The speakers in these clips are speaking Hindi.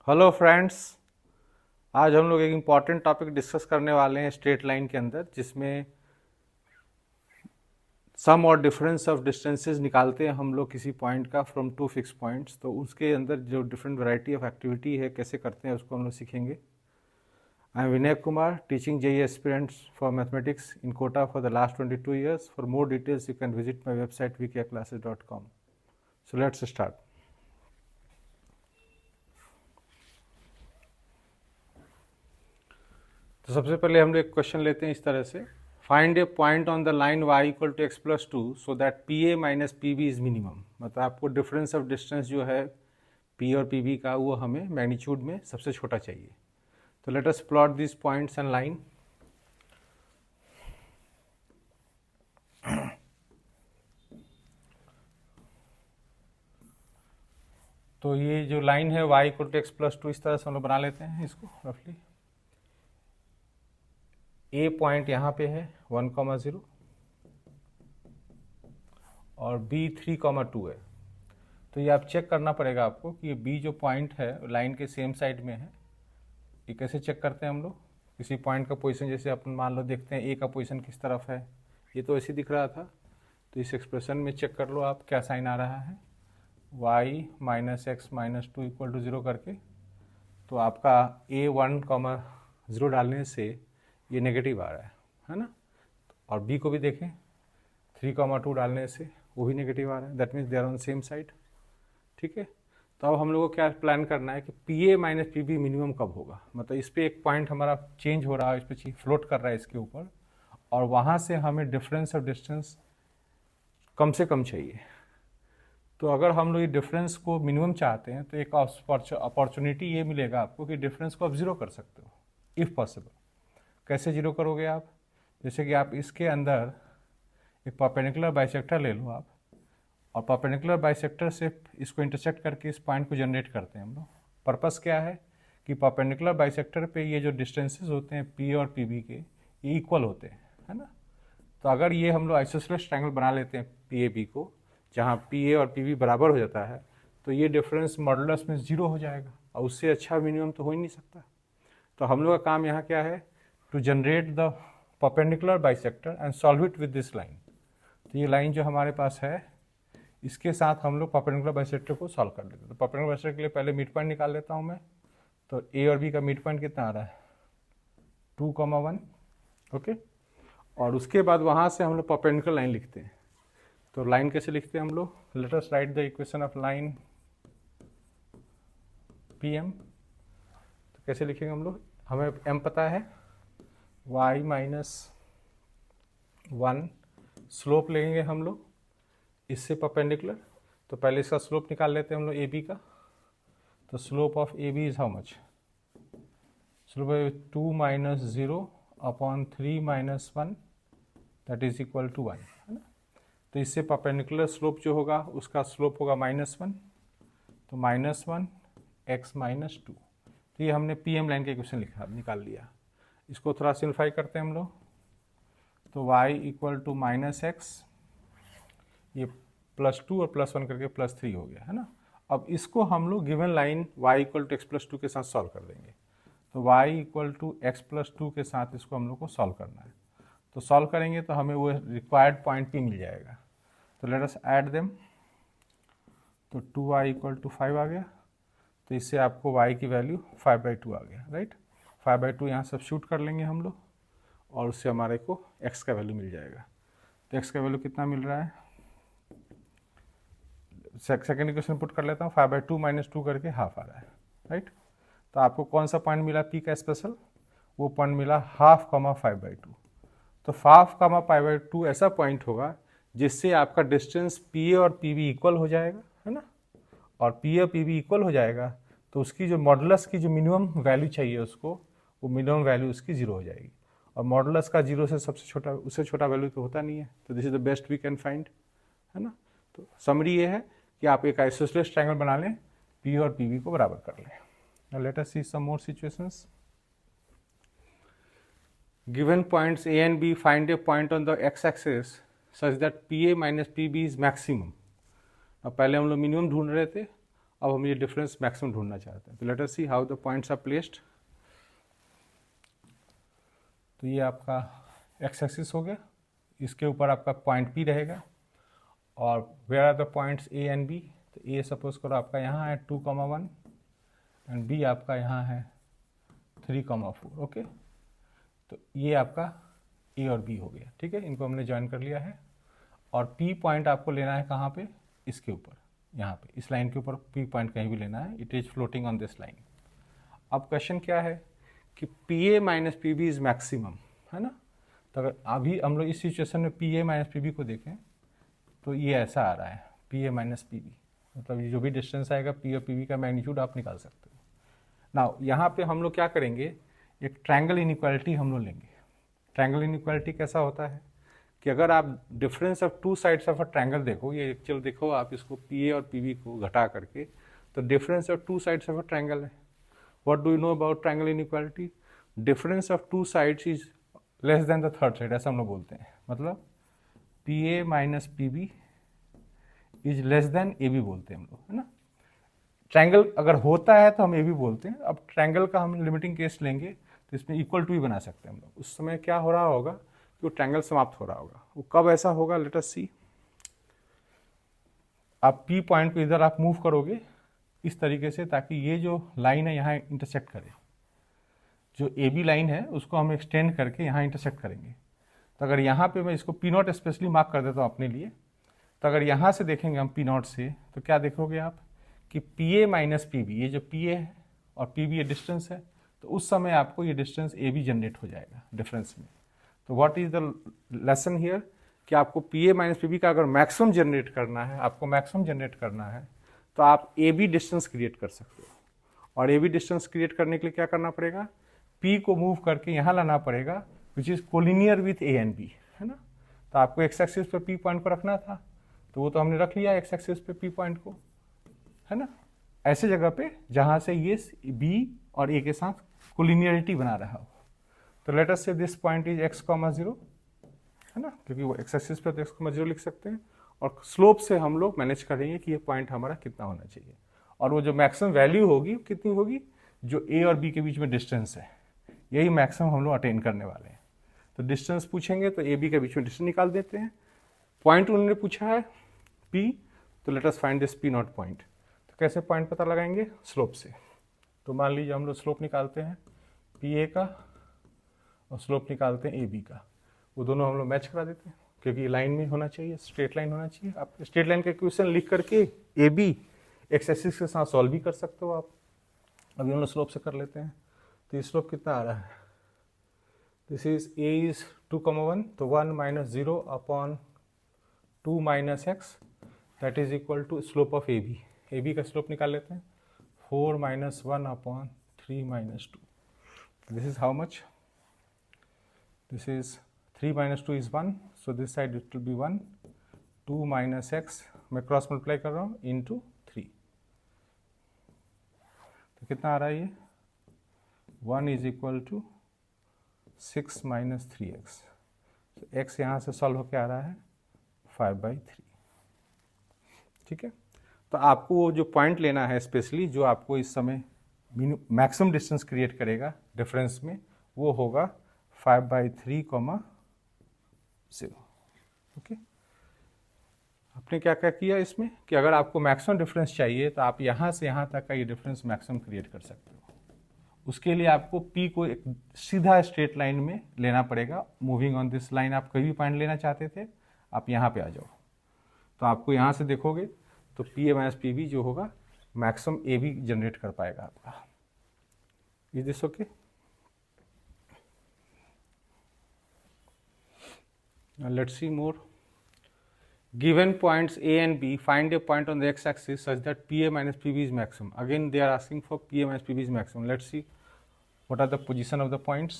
Hello friends. आज हम लोग एक इम्पॉर्टेंट टॉपिक डिस्कस करने वाले हैं स्ट्रेट लाइन के अंदर, जिसमें सम और डिफरेंस ऑफ डिस्टेंसेस निकालते हैं हम लोग किसी पॉइंट का फ्रॉम टू फिक्स पॉइंट्स। तो उसके अंदर जो डिफरेंट वैरायटी ऑफ एक्टिविटी है कैसे करते हैं उसको हम लोग सीखेंगे। I am Vinay Kumar, teaching JEE aspirants for mathematics in Kota for the last 22 years. For more details you can visit my website vkclasses.com। So let's start. तो सबसे पहले हम लोग एक क्वेश्चन लेते हैं इस तरह से। Find a point on the line y equal to x plus two so that P A minus P B is minimum. मतलब आपको डिफरेंस ऑफ डिस्टेंस जो है p और पी बी का, वो हमें मैग्नीट्यूड में सबसे छोटा चाहिए। तो let us plot this points and line. तो ये जो लाइन है y equal to x plus two, इस तरह से हम लोग बना लेते हैं इसको रफली। ए पॉइंट यहाँ पे है 1,0 और बी 3,2 है। तो ये आप चेक करना पड़ेगा आपको कि ये बी जो पॉइंट है लाइन के सेम साइड में है। ये कैसे चेक करते हैं हम लोग? किसी पॉइंट का पोजीशन, जैसे अपन मान लो देखते हैं ए का पोजीशन किस तरफ है, ये तो ऐसे दिख रहा था। तो इस एक्सप्रेशन में चेक कर लो आप क्या साइन आ रहा है, y minus x minus two equal to 0 करके। तो आपका a1,0 डालने से ये नेगेटिव आ रहा है ना। और b को भी देखें, 3,2 डालने से वो भी नेगेटिव आ रहा है। That means they are on same side. ठीक है। तो अब हम लोग को क्या प्लान करना है कि P A minus P B minimum कब होगा। मतलब इस पर एक पॉइंट हमारा चेंज हो रहा है, इस पर फ्लोट कर रहा है इसके ऊपर, और वहाँ से हमें डिफरेंस ऑफ डिस्टेंस कम से कम चाहिए। तो अगर हम लोग ये डिफरेंस को मिनिमम चाहते हैं तो एक अपॉर्चुनिटी ये मिलेगा आपको कि डिफरेंस को आप ज़ीरो कर सकते हो इफ़ पॉसिबल। कैसे ज़ीरो करोगे आप? जैसे कि आप इसके अंदर एक परपेंडिकुलर बाइसेक्टर ले लो आप, और परपेंडिकुलर बाइसेक्टर से इसको इंटरसेक्ट करके इस पॉइंट को जनरेट करते हैं हम लोग। पर्पस क्या है कि परपेंडिकुलर बाइसेक्टर पे ये जो डिस्टेंसेस होते हैं पी और पी बी के, ये इक्वल होते हैं, है ना। तो अगर ये हम लोग आइसोसेलेस ट्रायंगल बना लेते हैं पी ए बी को, जहाँ पी ए और पी बी बराबर हो जाता है, तो ये डिफरेंस मॉडुलस में 0 हो जाएगा, और उससे अच्छा मिनिमम तो हो ही नहीं सकता। तो हम लोग का काम यहाँ क्या है, to generate the perpendicular bisector and solve it with this line. तो ये लाइन जो हमारे पास है, इसके साथ हम लोग परपेंडिकुलर बाइसेक्टर को सॉल्व कर लेते हैं। तो परपेंडिकुलर बाइसेक्टर के लिए पहले मिड पॉइंट निकाल लेता हूँ मैं। तो ए और बी का मिड पॉइंट कितना आ रहा है, 2,1। ओके। और उसके बाद वहाँ से हम लोग परपेंडिकुलर लाइन लिखते हैं। तो लाइन कैसे लिखते हैं हम लोग? Let us write the equation of line P M. तो कैसे लिखेंगे हम लोग? हमें एम पता है, y माइनस 1 स्लोप लेंगे हम लोग इससे परपेंडिकुलर। तो पहले इसका स्लोप निकाल लेते हैं हम लोग ए बी का। तो slope of A B is how much? Slope है 2 minus 0 upon 3 minus 1, that is equal to 1, है ना। तो इससे परपेंडिकुलर स्लोप जो होगा उसका स्लोप होगा -1। तो -1 x माइनस 2। तो ये हमने पी एम लाइन का इक्वेशन लिखा, निकाल लिया। इसको थोड़ा सिंप्लीफाई करते हैं हम लोग। तो y equal to minus x, ये +2 और +1 करके +3 हो गया, है ना। अब इसको हम लोग given line y equal to x plus two के साथ सॉल्व कर देंगे। तो y equal to x plus two के साथ इसको हम लोग को सॉल्व करना है। तो सॉल्व करेंगे तो हमें वो रिक्वायर्ड पॉइंट भी मिल जाएगा। तो लेट अस ऐड देम। तो 2y इक्वल टू 5 आ गया। तो इससे आपको y की वैल्यू 5/2 आ गया, राइट। 5/2 यहाँ सब्स्टिट्यूट कर लेंगे हम लोग, और उससे हमारे को x का वैल्यू मिल जाएगा। तो x का वैल्यू कितना मिल रहा है? सेकेंड इक्वेशन पुट कर लेता हूँ, 5/2 माइनस 2 करके हाफ आ रहा है, राइट। तो आपको कौन सा पॉइंट मिला पी का स्पेशल? वो पॉइंट मिला 1/2, 5/2। तो 1/2 ऐसा पॉइंट होगा जिससे आपका डिस्टेंस पी ए और पी बी इक्वल हो जाएगा, है ना। और पी ए और पी बी इक्वल हो जाएगा तो उसकी जो मॉडुलस की जो मिनिमम वैल्यू चाहिए उसको, वो मिनिमम वैल्यू उसकी 0 हो जाएगी। और मॉडुलस का 0 से सबसे छोटा, उससे छोटा वैल्यू तो होता नहीं है। तो this is the best we can find, है ना। तो समरी ये है कि आप एक आइसोसेलेस ट्रायंगल बना लें, पी और पी बी को बराबर कर लें। Now let us see some more situations. Given points A and B, find a point on the x-axis such that PA minus PB is maximum. अब पहले हम लोग मिनिमम ढूंढ रहे थे, अब हम ये डिफरेंस मैक्सिमम ढूंढना चाहते हैं। तो let us see how the points are placed. तो ये आपका एक्स एक्सिस हो गया, इसके ऊपर आपका पॉइंट पी रहेगा, और where are the points A and B. तो ए सपोज करो आपका यहाँ है 2,1 एंड बी आपका यहाँ है 3,4। ओके, तो ये आपका ए और बी हो गया। ठीक है, इनको हमने ज्वाइन कर लिया है। और पी पॉइंट आपको लेना है कहाँ पे, इसके ऊपर, यहाँ पे इस लाइन के ऊपर पी पॉइंट कहीं भी लेना है। It is floating on this line. अब क्वेश्चन क्या है कि P A minus P B is maximum, है ना। तो अगर अभी हम लोग इस सिचुएशन में P A minus P B को देखें तो ये ऐसा आ रहा है, P A minus P B, मतलब ये जो भी डिस्टेंस आएगा पी और पी बी का मैग्नीट्यूड आप निकाल सकते हो। नाउ यहाँ पे हम लोग क्या करेंगे, एक ट्रायंगल इनइक्वालिटी हम लोग लेंगे। ट्रायंगल इनइक्वालिटी कैसा होता है कि अगर आप difference of two sides of a triangle देखो, ये एक्चुअल देखो आप इसको पी ए और पी बी को घटा करके, तो difference of two sides of a triangle है। What do you know about triangle inequality? Difference of two sides is less than the third side, ऐसा हम लोग बोलते हैं। मतलब P A minus P B is less than A B बोलते हैं हम लोग, है ना। ट्रायंगल अगर होता है तो हम ए बी बोलते हैं। अब ट्रायंगल का हम लिमिटिंग केस लेंगे तो इसमें इक्वल टू ही बना सकते हैं हम लोग। उस समय क्या हो रहा होगा कि वो ट्रायंगल समाप्त हो रहा होगा। वो कब ऐसा होगा, लेट अस सी। आप पी पॉइंट को इधर आप मूव करोगे इस तरीके से ताकि ये जो लाइन है यहाँ इंटरसेक्ट करे। जो ए बी लाइन है उसको हम एक्सटेंड करके यहाँ इंटरसेक्ट करेंगे। तो अगर यहाँ पे मैं इसको पी नॉट स्पेशली मार्क कर देता हूँ अपने लिए, तो अगर यहाँ से देखेंगे हम पी नॉट से, तो क्या देखोगे आप कि P A minus P B, ये जो पी ए है और पी बी ये डिस्टेंस है, तो उस समय आपको ये डिस्टेंस ए बी जनरेट हो जाएगा डिफरेंस में। तो what is the lesson here कि आपको P A minus P B का अगर मैक्सिमम जनरेट करना है, आपको मैक्सिमम जनरेट करना है, तो आप ए बी डिस्टेंस क्रिएट कर सकते हो। और ए बी डिस्टेंस क्रिएट करने के लिए क्या करना पड़ेगा, पी को मूव करके यहाँ लाना पड़ेगा which is collinear with A and B, है ना। तो आपको एक्स एक्सिस पे पी पॉइंट को रखना था, तो वो तो हमने रख लिया एक्स एक्सिस पे पी पॉइंट को, है ना। ऐसे जगह पे जहां से ये बी और ए के साथ कोलिनियरिटी बना रहा हो। तो लेट अस से दिस पॉइंट इज x, 0, है ना, क्योंकि वो एक्स एक्सिस पे तो x, 0 लिख सकते हैं। और स्लोप से हम लोग मैनेज करेंगे कि ये पॉइंट हमारा कितना होना चाहिए। और वो जो मैक्सिमम वैल्यू होगी कितनी होगी, जो ए और बी के बीच में डिस्टेंस है, यही मैक्सिमम हम लोग अटेन करने वाले हैं। तो डिस्टेंस पूछेंगे तो ए बी के बीच में डिस्टेंस निकाल देते हैं। पॉइंट उन्होंने पूछा है पी, तो let us find this P not point. तो कैसे पॉइंट पता लगाएंगे, स्लोप से। तो मान लीजिए हम लोग स्लोप निकालते हैं पी ए का और स्लोप निकालते हैं ए बी का। वो दोनों हम लोग मैच करा देते हैं क्योंकि लाइन में होना चाहिए, स्ट्रेट लाइन होना चाहिए। आप स्ट्रेट लाइन का इक्वेशन लिख करके ए बी एक्स एक्सिस के साथ सॉल्व भी कर सकते हो आप। अभी हम लोग स्लोप से कर लेते हैं। तो ये स्लोप कितना आ रहा है, दिस इज ए इज 2,1, तो 1 minus 0 upon 2 minus x, that is equal to slope of A B. A B का स्लोप निकाल लेते हैं, 4 minus 1 upon 3 minus 2। This is how much, this is 3 minus 2 is 1, so this side it will be 1, 2 minus x मैं क्रॉस मल्टीप्लाई कर रहा हूँ इंटू 3। तो कितना आ रहा है ये, 1 is equal to 6 minus 3x। तो x यहाँ से सॉल्व होकर आ रहा है 5/3। ठीक है, तो आपको वो जो पॉइंट लेना है स्पेशली, जो आपको इस समय मैक्सिमम डिस्टेंस क्रिएट करेगा डिफरेंस में, वो होगा 5/3, 0। ओके, आपने क्या क्या किया इसमें कि अगर आपको मैक्सिमम डिफरेंस चाहिए तो आप यहाँ से यहाँ तक का ये डिफरेंस मैक्सिमम क्रिएट कर सकते हो। उसके लिए आपको P को एक सीधा स्ट्रेट लाइन में लेना पड़ेगा। मूविंग ऑन दिस लाइन, आप कहीं भी पॉइंट लेना चाहते थे, आप यहाँ पे आ जाओ। तो आपको यहाँ से देखोगे तो P A minus P B जो होगा मैक्सिमम ए बी जनरेट कर पाएगा आपका। Is this okay? Now let's see more. Given points A and B, find a point on the x-axis such that PA minus PB is maximum. Again, they are asking for PA minus PB is maximum. Let's see what are the position of the points.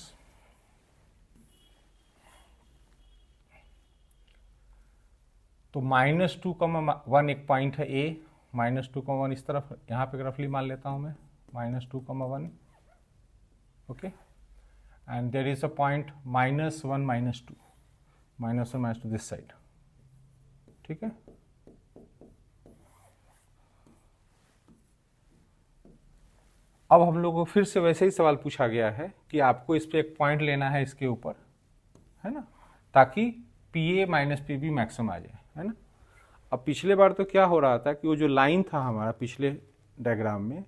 तो -2,1 एक पॉइंट है A, -2,1 इस तरफ, यहाँ पे रफली मान लेता हूँ मैं -2,1, okay. And there is a point -1, -2, -1, -2 this side. ठीक है, अब हम लोग को फिर से वैसे ही सवाल पूछा गया है कि आपको इस पर एक पॉइंट लेना है इसके ऊपर, है ना, ताकि P A minus P B maximum आ जाए, है ना। अब पिछले बार तो क्या हो रहा था कि वो जो लाइन था हमारा पिछले डायग्राम में,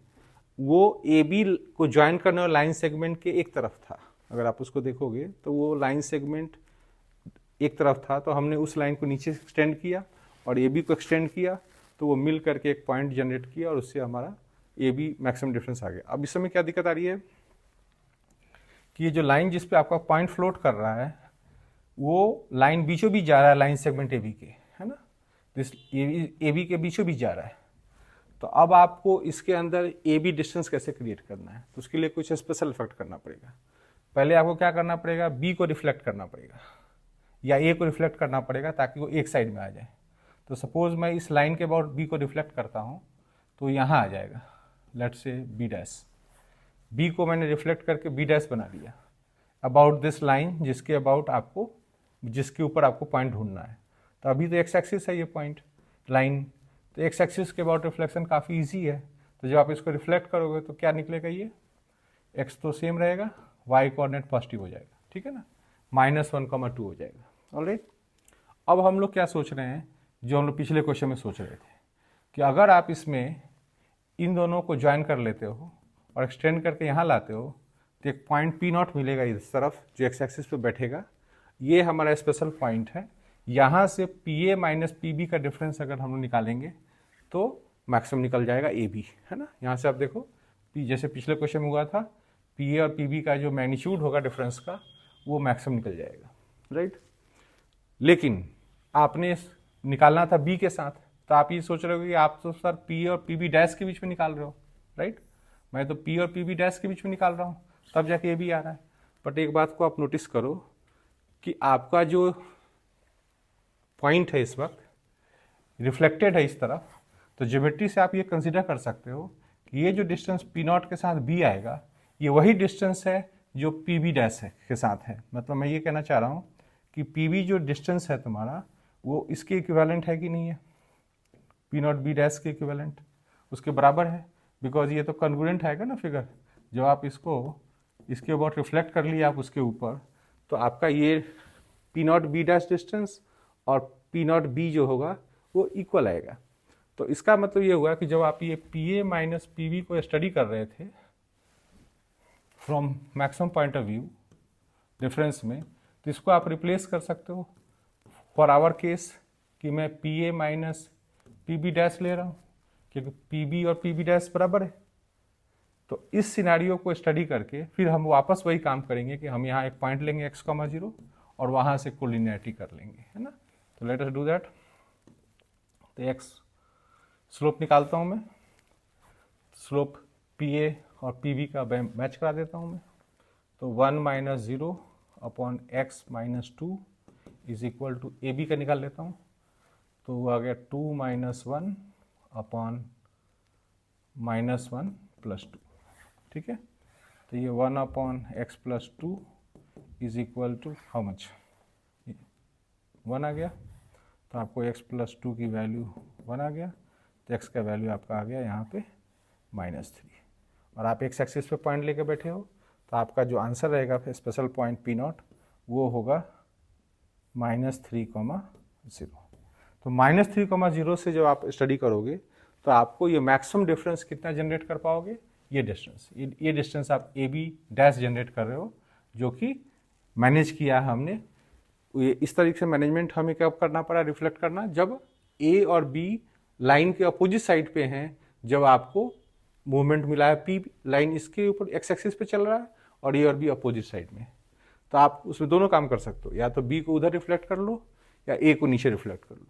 वो ए बी को ज्वाइन करने वाला लाइन सेगमेंट के एक तरफ था। अगर आप उसको देखोगे तो वो लाइन सेगमेंट एक तरफ था, तो हमने उस लाइन को नीचे एक्सटेंड किया और ए बी को एक्सटेंड किया, तो वो मिल करके एक पॉइंट जनरेट किया और उससे हमारा ए बी मैक्सिमम डिफरेंस आ गया। अब इस समय क्या दिक्कत आ रही है कि ये जो लाइन जिस पे आपका पॉइंट फ्लोट कर रहा है, वो लाइन बीचों बीच जा रहा है लाइन सेगमेंट ए बी के, है ना, दिस ए बी के बीचों बीच जा रहा है। तो अब आपको इसके अंदर ए बी डिस्टेंस कैसे क्रिएट करना है, तो उसके लिए कुछ स्पेशल इफेक्ट करना पड़ेगा। पहले आपको क्या करना पड़ेगा, बी को रिफ्लेक्ट करना पड़ेगा या ए को रिफ्लेक्ट करना पड़ेगा ताकि वो एक साइड में आ जाए। तो सपोज मैं इस लाइन के अबाउट बी को रिफ्लेक्ट करता हूँ तो यहाँ आ जाएगा, लेट से बी डैश। बी को मैंने रिफ्लेक्ट करके बी डैश बना दिया अबाउट दिस लाइन जिसके अबाउट आपको, जिसके ऊपर आपको पॉइंट ढूंढना है। तो अभी तो एक्स एक्सिस है ये पॉइंट लाइन, तो एक्स एक्सिस के अबाउट रिफ्लेक्शन काफ़ी ईजी है। तो जब आप इसको रिफ्लेक्ट करोगे तो क्या निकलेगा, ये एक्स तो सेम रहेगा, वाई कोऑर्डिनेट पॉजिटिव हो जाएगा, ठीक है ना, -1,2 हो जाएगा। ऑलराइट, अब हम लोग क्या सोच रहे हैं, जो हम लोग पिछले क्वेश्चन में सोच रहे थे कि अगर आप इसमें इन दोनों को ज्वाइन कर लेते हो और एक्सटेंड करके यहाँ लाते हो तो एक पॉइंट पी नॉट मिलेगा इस तरफ जो एक्स एक्सिस पे बैठेगा। ये हमारा स्पेशल पॉइंट है। यहाँ से P A minus P B का डिफरेंस अगर हम लोग निकालेंगे तो मैक्सिमम निकल जाएगा ए बी, है ना। यहाँ से आप देखो पी, जैसे पिछले क्वेश्चन में हुआ था, पी ए और पी बी का जो मैग्नीट्यूड होगा डिफरेंस का वो मैक्सिमम निकल जाएगा, राइट। लेकिन आपने निकालना था बी के साथ, तो आप ये सोच रहे हो कि आप तो सर पी और पी बी डैश के बीच में निकाल रहे हो, राइट। मैं तो पी और पी बी डैश के बीच में निकाल रहा हूँ, तब जाके ए बी आ रहा है। बट एक बात को आप नोटिस करो कि आपका जो पॉइंट है इस वक्त रिफ्लेक्टेड है इस तरफ, तो ज्योमेट्री से आप ये कंसिडर कर सकते हो कि ये जो डिस्टेंस पी नॉट के साथ बी आएगा, ये वही डिस्टेंस है जो पी बी डैश है के साथ है। मतलब मैं ये कहना चाह रहा हूँ कि पी बी जो डिस्टेंस है तुम्हारा वो इसके इक्विवेलेंट है कि नहीं है, पी नॉट बी डैश के इक्विवेलेंट उसके बराबर है, बिकॉज ये तो कन्ग्रुएंट है ना फिगर। जब आप इसको इसके अबाउट रिफ्लेक्ट कर लिया आप उसके ऊपर, तो आपका ये P not be dash distance और पी नॉट बी जो होगा वो इक्वल आएगा। तो इसका मतलब ये हुआ कि जब आप ये P A minus P B को स्टडी कर रहे थे from maximum point of view difference में, तो इसको आप रिप्लेस कर सकते हो फॉर आवर केस कि मैं P A minus P B dash ले रहा हूँ क्योंकि पी बी और पी बी डैश बराबर है। तो इस सिनारियो को स्टडी करके फिर हम वापस वही काम करेंगे कि हम यहाँ एक पॉइंट लेंगे x,0 और वहाँ से कोलिनियरिटी कर लेंगे, है ना। तो लेट अस डू दैट। तो x स्लोप निकालता हूँ मैं, स्लोप पी ए और पी बी का मैच करा देता हूँ मैं। तो 1 - 0 upon x - 2 is equal to A B का निकाल लेता हूँ, तो वो आ गया 2 - 1 अपॉन -1 + 2, ठीक है। तो ये 1 upon x + 2 is equal to how much, 1 आ गया। तो आपको x + 2 की वैल्यू 1 आ गया, तो x का वैल्यू आपका आ गया यहाँ पे -3। और आप एक्स एक्सिस पे पॉइंट लेके बैठे हो, तो आपका जो आंसर रहेगा स्पेशल पॉइंट पी नॉट वो होगा -3,0। तो -3,0 से जब आप स्टडी करोगे तो आपको ये मैक्सिमम डिफरेंस कितना जनरेट कर पाओगे, ये डिस्टेंस आप ए बी डैश जनरेट कर रहे हो, जो कि मैनेज किया है हमने। ये इस तरीके से मैनेजमेंट हमें क्या करना पड़ा, रिफ्लेक्ट करना, जब ए और बी लाइन के अपोजिट साइड पे हैं, जब आपको मूवमेंट मिला है, पी लाइन इसके ऊपर एक्स एक्सिस पे चल रहा है और ए और बी अपोजिट साइड में, तो आप उसमें दोनों काम कर सकते हो, या तो बी को उधर रिफ्लेक्ट कर लो या ए को नीचे रिफ्लेक्ट कर लो,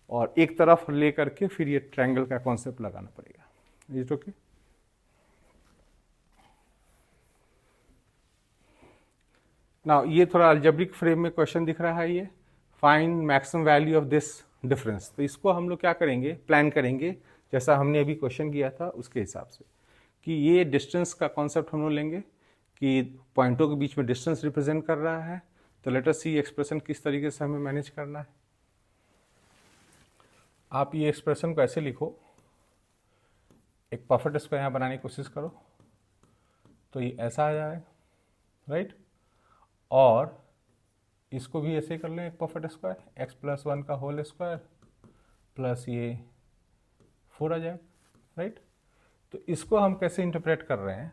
और एक तरफ ले करके फिर ये ट्रायंगल का कॉन्सेप्ट लगाना पड़ेगा। Is okay. नाउ ये थोड़ा अल्जेब्रिक फ्रेम में क्वेश्चन दिख रहा है, ये find maximum value of this difference. तो इसको हम लोग क्या करेंगे, प्लान करेंगे जैसा हमने अभी क्वेश्चन किया था उसके हिसाब से, कि ये डिस्टेंस का कॉन्सेप्ट हम लोग लेंगे कि पॉइंटों के बीच में डिस्टेंस रिप्रेजेंट कर रहा है। तो लेट अस सी एक्सप्रेशन किस तरीके से हमें मैनेज करना है। आप ये एक्सप्रेशन को ऐसे लिखो, एक परफेक्ट स्क्वायर यहाँ बनाने की कोशिश करो। तो ये ऐसा आ जाए, राइट। और इसको भी ऐसे कर लें, एक परफेक्ट स्क्वायर, एक्स प्लस 1 का होल स्क्वायर प्लस ये 4 आ जाए, राइट। तो इसको हम कैसे इंटरप्रेट कर रहे हैं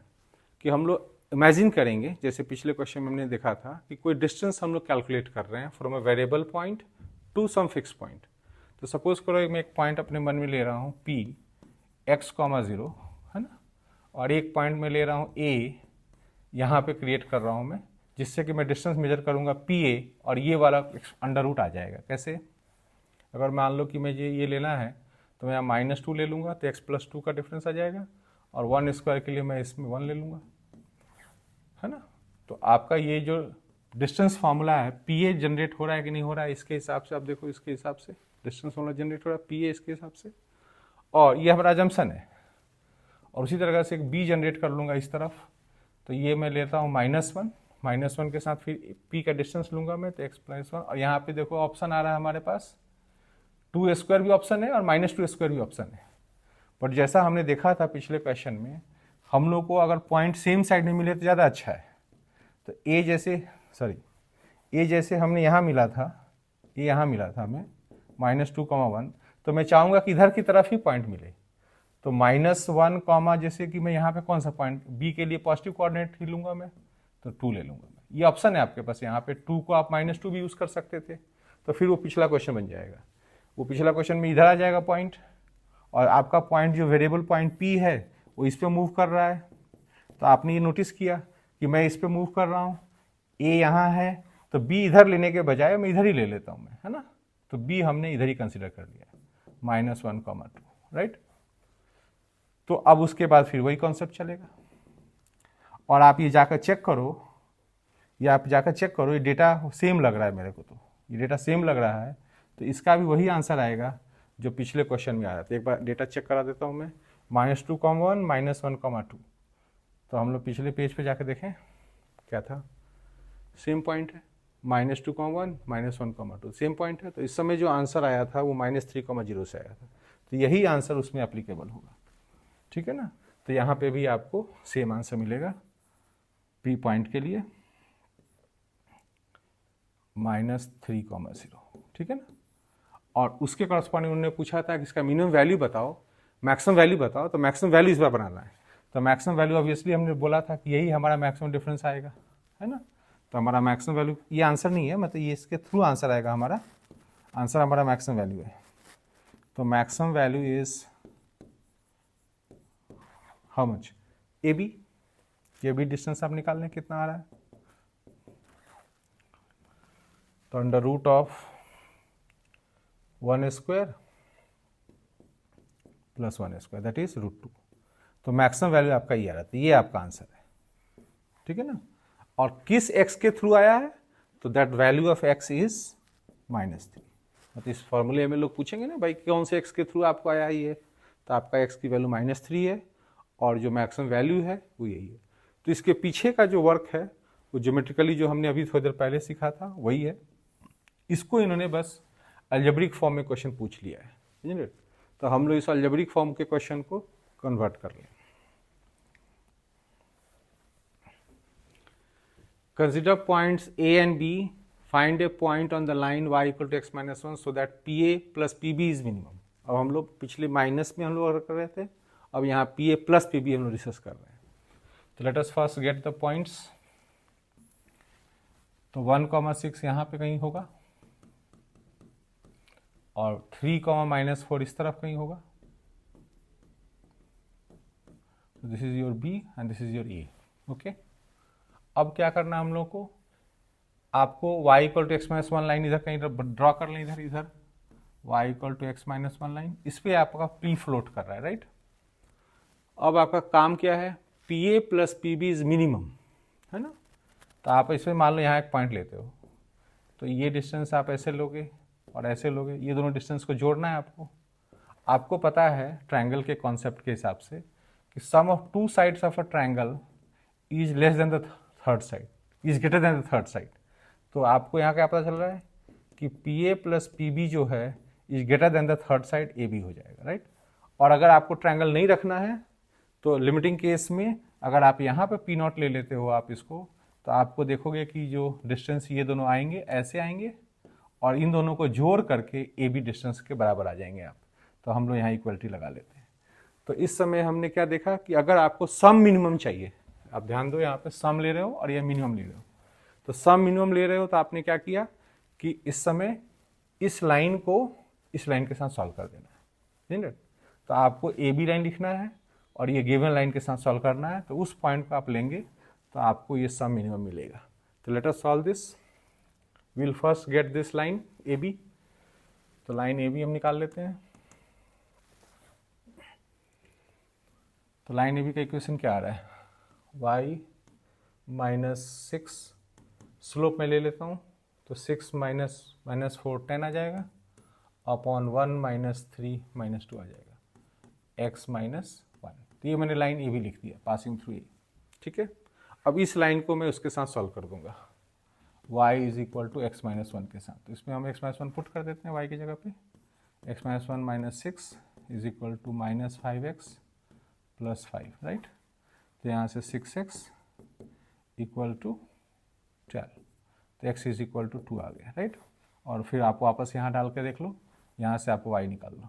कि हम लोग इमेजिन करेंगे, जैसे पिछले क्वेश्चन में हमने देखा था कि कोई डिस्टेंस हम लोग कैलकुलेट कर रहे हैं from a variable point to some fix point. तो सपोज करो मैं एक पॉइंट अपने मन में ले रहा हूँ P x, 0 है ना, और एक पॉइंट में ले रहा हूँ A, यहाँ पे क्रिएट कर रहा हूँ मैं, जिससे कि मैं डिस्टेंस मेजर करूँगा PA और ये वाला अंडर रूट आ जाएगा। कैसे? अगर मान लो कि मुझे ये लेना है तो मैं यहाँ -2 ले लूँगा तो x + 2 का डिफरेंस आ जाएगा, और 1 स्क्वायर के लिए मैं इसमें 1 ले लूँगा, है ना। तो आपका ये जो डिस्टेंस फार्मूला है, PA जनरेट हो रहा है कि नहीं हो रहा है, इसके हिसाब से आप देखो, इसके हिसाब से डिस्टेंस फार्मूला जनरेट हो रहा है PA इसके हिसाब से, और ये हमारा जम्पशन है। और उसी तरह से एक B जनरेट कर लूँगा इस तरफ, तो ये मैं लेता हूँ -1 के साथ फिर P का डिस्टेंस लूँगा मैं, तो x + 1, और यहाँ पे देखो ऑप्शन आ रहा है हमारे पास 2 स्क्वायर भी ऑप्शन है और -2 स्क्वायर भी ऑप्शन है। बट जैसा हमने देखा था पिछले क्वेश्चन में, हम लोग को अगर पॉइंट सेम साइड में मिले तो ज़्यादा अच्छा है। तो ए जैसे हमने यहाँ मिला था, ये यहाँ मिला था हमें -2, 1, तो मैं चाहूँगा कि इधर की तरफ ही पॉइंट मिले। तो -1, जैसे कि मैं यहाँ पे कौन सा पॉइंट, बी के लिए पॉजिटिव कोऑर्डिनेट ही लूँगा मैं, तो 2 ले लूँगा मैं। ये ऑप्शन है आपके पास, यहाँ पे 2 को आप -2 भी यूज़ कर सकते थे, तो फिर वो पिछला क्वेश्चन बन जाएगा। वो पिछला क्वेश्चन में इधर आ जाएगा पॉइंट, और आपका पॉइंट जो वेरिएबल पॉइंट P है वो इस पर मूव कर रहा है। तो आपने ये नोटिस किया कि मैं इस पर मूव कर रहा हूँ, A यहाँ है, तो B इधर लेने के बजाय मैं इधर ही ले लेता हूँ मैं, है ना। तो B हमने इधर ही कंसिडर कर लिया, -1, 2, राइट। तो अब उसके बाद फिर वही कॉन्सेप्ट चलेगा, और आप ये जाकर चेक करो, ये डेटा सेम लग रहा है मेरे को, तो ये डेटा सेम लग रहा है, तो इसका भी वही आंसर आएगा जो पिछले क्वेश्चन में आया था। एक बार डेटा चेक करा देता हूँ मैं, -2, 1, -1, 2। तो हम लोग पिछले पेज पे जाकर देखें क्या था, सेम पॉइंट है, -2, 1, -1, 2 सेम पॉइंट है। तो इस समय जो आंसर आया था वो -3, 0 से आया था, तो यही आंसर उसमें एप्लीकेबल होगा, ठीक है ना। तो यहाँ पे भी आपको सेम आंसर मिलेगा P पॉइंट के लिए, -3, 0, ठीक है ना। और उसके करस्पॉन्डिंग उन्होंने पूछा था कि इसका मिनिमम वैल्यू बताओ, मैक्सिमम वैल्यू बताओ, तो मैक्सिमम वैल्यू इस बार बनाना है। तो मैक्सिमम वैल्यू ऑब्वियसली हमने बोला था कि यही हमारा मैक्सिमम डिफरेंस आएगा, है ना। तो हमारा मैक्सिमम वैल्यू, ये आंसर नहीं है, मतलब ये इसके थ्रू आंसर आएगा, हमारा आंसर हमारा मैक्सिमम वैल्यू है। तो maximum value is how much, AB। ये भी डिस्टेंस आप निकाल लें कितना आ रहा है, तो √1² + 1² दैट इज √2। तो मैक्सिमम वैल्यू आपका ये आ रहा था, ये आपका आंसर है, ठीक है ना। और किस x के थ्रू आया है, तो that value of x is -3। मतलब इस फॉर्मूले में लोग पूछेंगे ना भाई कौन से x के थ्रू आपको आया ये, तो आपका x की वैल्यू -3 है, और जो मैक्सिमम वैल्यू है वो यही है। तो इसके पीछे का जो वर्क है वो ज्योमेट्रिकली जो हमने अभी थोड़ी देर पहले सीखा था वही है। इसको इन्होंने बस अलजेब्रिक फॉर्म में क्वेश्चन पूछ लिया है, समझ रहे। तो हम लोग इस अलजेब्रिक फॉर्म के क्वेश्चन को कन्वर्ट कर लें। Consider points A and B. Find a point on the line y = x - 1 so that PA + PB is minimum. अब हम लोग पिछले माइनस में हम लोग कर रहे थे, अब यहाँ PA + PB हम लोग डिस्कस कर रहे हैं। तो let us first gate the points. तो 1, 6 यहाँ पे कहीं होगा, और 3, -4 इस तरफ कहीं होगा। This is your B and this is your A, okay. अब क्या करना है हम लोग को, आपको y = x - 1 लाइन इधर कहीं ड्रॉ कर लें, इधर y = x - 1 लाइन, इस पे आपका P फ्लोट कर रहा है, राइट। अब आपका काम क्या है, PA + PB इज मिनिमम, है ना। तो आप इसमें मान लो यहाँ एक पॉइंट लेते हो, तो ये डिस्टेंस आप ऐसे लोगे और ऐसे लोगे, ये दोनों डिस्टेंस को जोड़ना है आपको। आपको पता है ट्रायंगल के कॉन्सेप्ट के हिसाब से कि sum of 2 sides of a triangle is less than the third side, is greater than the third side. तो आपको यहाँ क्या पता चल रहा है कि PA + PB जो है is greater than the third side AB हो जाएगा, राइट। और अगर आपको ट्रायंगल नहीं रखना है तो लिमिटिंग केस में अगर आप यहाँ पे पी नॉट ले लेते हो आप इसको, तो आपको देखोगे कि जो डिस्टेंस ये दोनों आएंगे ऐसे आएंगे और इन दोनों को जोड़ करके ए बी डिस्टेंस के बराबर आ जाएंगे आप। तो हम लोग यहाँ इक्वलिटी लगा लेते हैं। तो इस समय हमने क्या देखा कि अगर आपको सम मिनिमम चाहिए, आप ध्यान दो यहाँ पे सम ले रहे हो और ये मिनिमम ले रहे हो, तो सम मिनिमम ले रहे हो तो आपने क्या किया कि इस समय इस लाइन को इस लाइन के साथ सॉल्व कर देना है, ठीक है। तो आपको ए बी लाइन लिखना है और ये गिवन लाइन के साथ सॉल्व करना है। तो उस पॉइंट को आप लेंगे तो आपको ये सम मिनिमम मिलेगा। तो let us solve this. Will first get this line A B. तो लाइन ए बी हम निकाल लेते हैं। तो लाइन ए बी का इक्वेशन क्या आ रहा है, y -6, स्लोप में ले लेता हूँ तो 6 माइनस 4 10 आ जाएगा अपॉन 1 -3 -2 आ जाएगा x -1। तो ये मैंने लाइन ए भी लिख दिया पासिंग थ्रू ए, ठीक है। अब इस लाइन को मैं उसके साथ सॉल्व कर दूंगा y = x -1 के साथ। तो इसमें हम x -1 पुट कर देते हैं y की जगह पे। x -1 -6 = -5x + 5, right. तो यहाँ से 6x = 12, तो x = 2 आ गया, राइट। और फिर आप वापस यहाँ डाल के देख लो, यहाँ से आप y निकाल लो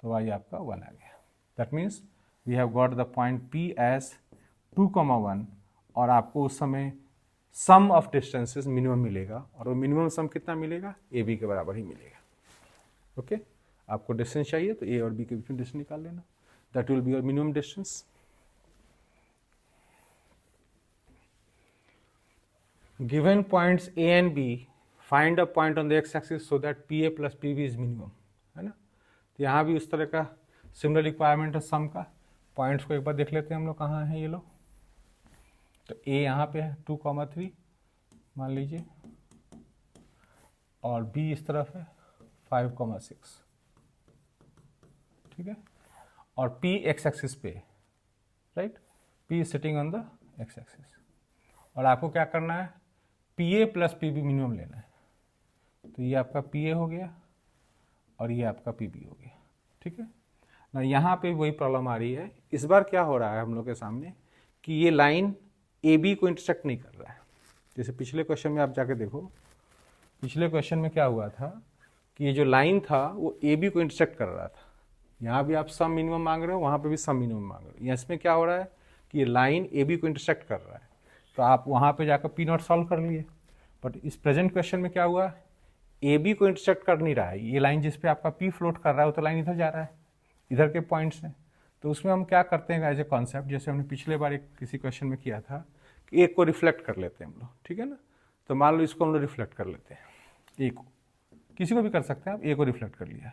तो y आपका 1 आ गया। That means we have got the point P as 2,1 और आपको उस समय सम ऑफ डिस्टेंसेस मिनिमम मिलेगा और वो मिनिमम सम कितना मिलेगा, ए बी के बराबर ही मिलेगा। ओके आपको डिस्टेंस चाहिए तो ए और बी के बीच में डिस्टेंस निकाल लेना, that will be your minimum distance. Given points A and B, find a point on the x-axis so that PA plus PB is minimum, है ना। तो यहाँ भी उस तरह का सिमिलर रिक्वायरमेंट है सम का। पॉइंट्स को एक बार देख लेते हैं हम लोग कहाँ हैं ये लोग। तो A यहाँ पे है 2,3 मान लीजिए और B इस तरफ है 5,6, ठीक है। और P x-axis पे, right, P is sitting on the x-axis। और आपको क्या करना है, PA + PB मिनिमम लेना है। तो ये आपका PA हो गया और ये आपका PB हो गया, ठीक है ना। यहाँ पे वही प्रॉब्लम आ रही है। इस बार क्या हो रहा है हम लोग के सामने कि ये लाइन AB को इंटरसेक्ट नहीं कर रहा है। जैसे पिछले क्वेश्चन में आप जाके देखो, पिछले क्वेश्चन में क्या हुआ था कि ये जो लाइन था वो AB को इंटरसेक्ट कर रहा था। यहाँ भी आप सम मिनिमम मांग रहे हो, वहाँ पे भी सम मिनिमम मांग रहे हो। इसमें क्या हो रहा है कि ये लाइन AB को इंटरसेक्ट कर रहा है, तो आप वहाँ पे जाकर पी नॉट सॉल्व कर लिए। बट इस प्रेजेंट क्वेश्चन में क्या हुआ, ए बी को इंटरसेक्ट कर नहीं रहा है। ये लाइन जिस पे आपका पी फ्लोट कर रहा है वो तो लाइन इधर जा रहा है, इधर के पॉइंट्स हैं। तो उसमें हम क्या करते हैं एज ए कॉन्सेप्ट, जैसे हमने पिछले बार एक किसी क्वेश्चन में किया था कि एक को रिफ्लेक्ट कर लेते हैं हम लोग, ठीक है ना। तो मान लो इसको हम लोग रिफ्लेक्ट कर लेते हैं, ए को, किसी को भी कर सकते हैं आप। ए को रिफ्लेक्ट कर लिया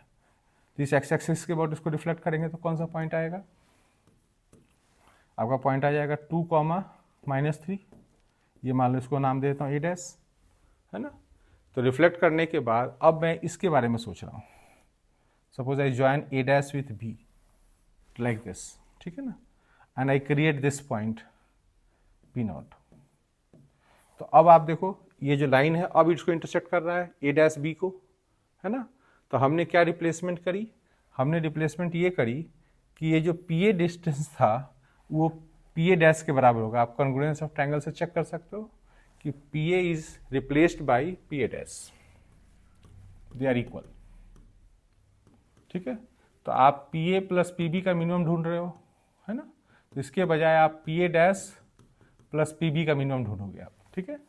तो इस एक्स एक्सिस के बाद इसको रिफ्लेक्ट करेंगे तो कौन सा पॉइंट आएगा, आपका पॉइंट आ जाएगा 2,-3। ये मान लो इसको नाम दे देता हूँ ए डैश, है ना। तो रिफ्लेक्ट करने के बाद अब मैं इसके बारे में सोच रहा हूँ। Suppose I join A dash with be like this, ठीक है ना, and I create this point P not. तो अब आप देखो ये जो लाइन है अब इसको इंटरसेक्ट कर रहा है ए डैश बी को, है ना। तो हमने क्या रिप्लेसमेंट करी, हमने रिप्लेसमेंट ये करी कि ये जो पी ए डिस्टेंस था वो पी ए डैश के बराबर होगा। आप कॉन्ग्रुएंस ऑफ ट्रायंगल से चेक कर सकते हो कि P A is replaced by P A dash, they are equal, ठीक है। तो आप P A plus P B का मिनिमम ढूंढ रहे हो, है ना। तो इसके बजाय आप P A dash plus P B का मिनिमम ढूंढोगे आप, ठीक है।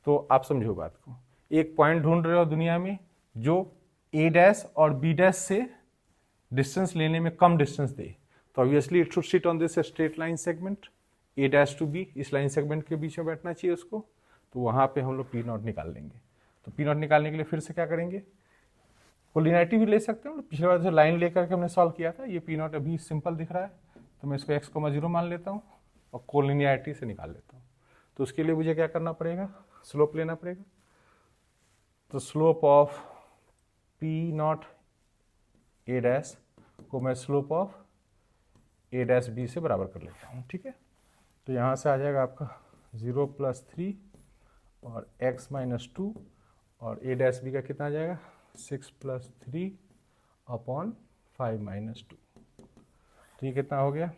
तो आप समझो बात को, एक पॉइंट ढूंढ रहे हो दुनिया में जो ए डैश और बी डैश से डिस्टेंस लेने में कम डिस्टेंस दे। तो obviously it should sit on this straight line segment, A dash to B इस लाइन सेगमेंट के बीच में बैठना चाहिए उसको। तो वहाँ पे हम लोग पी नॉट निकाल लेंगे। तो पी नॉट निकालने के लिए फिर से क्या करेंगे, कोलिनियरिटी भी ले सकते हो। पिछले बार जो लाइन लेकर के हमने सॉल्व किया था, ये पी नॉट अभी सिंपल दिख रहा है तो मैं इसको x, 0 मान लेता हूँ और कोलिनियरिटी से निकाल लेता हूँ। तो उसके लिए मुझे क्या करना पड़ेगा, स्लोप लेना पड़ेगा। तो slope of P naught A dash को मैं slope of A dash B से बराबर कर लेता हूँ, ठीक है। तो यहाँ से आ जाएगा आपका 0 + 3 और x - 2 और ए डैश बी का कितना आ जाएगा 6 + 3 अपॉन 5 - 2। तो ये कितना हो गया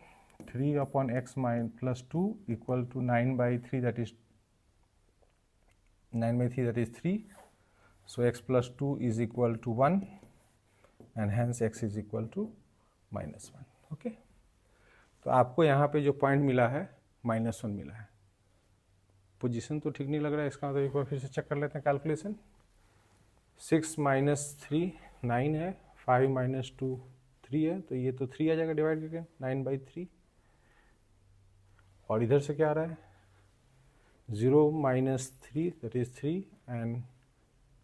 3 upon x plus 2 equal to 9 by 3, that is 3. So x plus 2 is equal to 1 and hence x is equal to -1. Okay, तो आपको यहाँ पे जो पॉइंट मिला है -1 मिला है। पोजीशन तो ठीक नहीं लग रहा है, इसका मतलब एक बार फिर से चेक कर लेते हैं कैलकुलेशन। 6 - 3 9 है, 5 - 2 3 है, तो ये तो 3 आ जाएगा डिवाइड करके 9/3। और इधर से क्या आ रहा है 0 - 3 दैट इज 3 एंड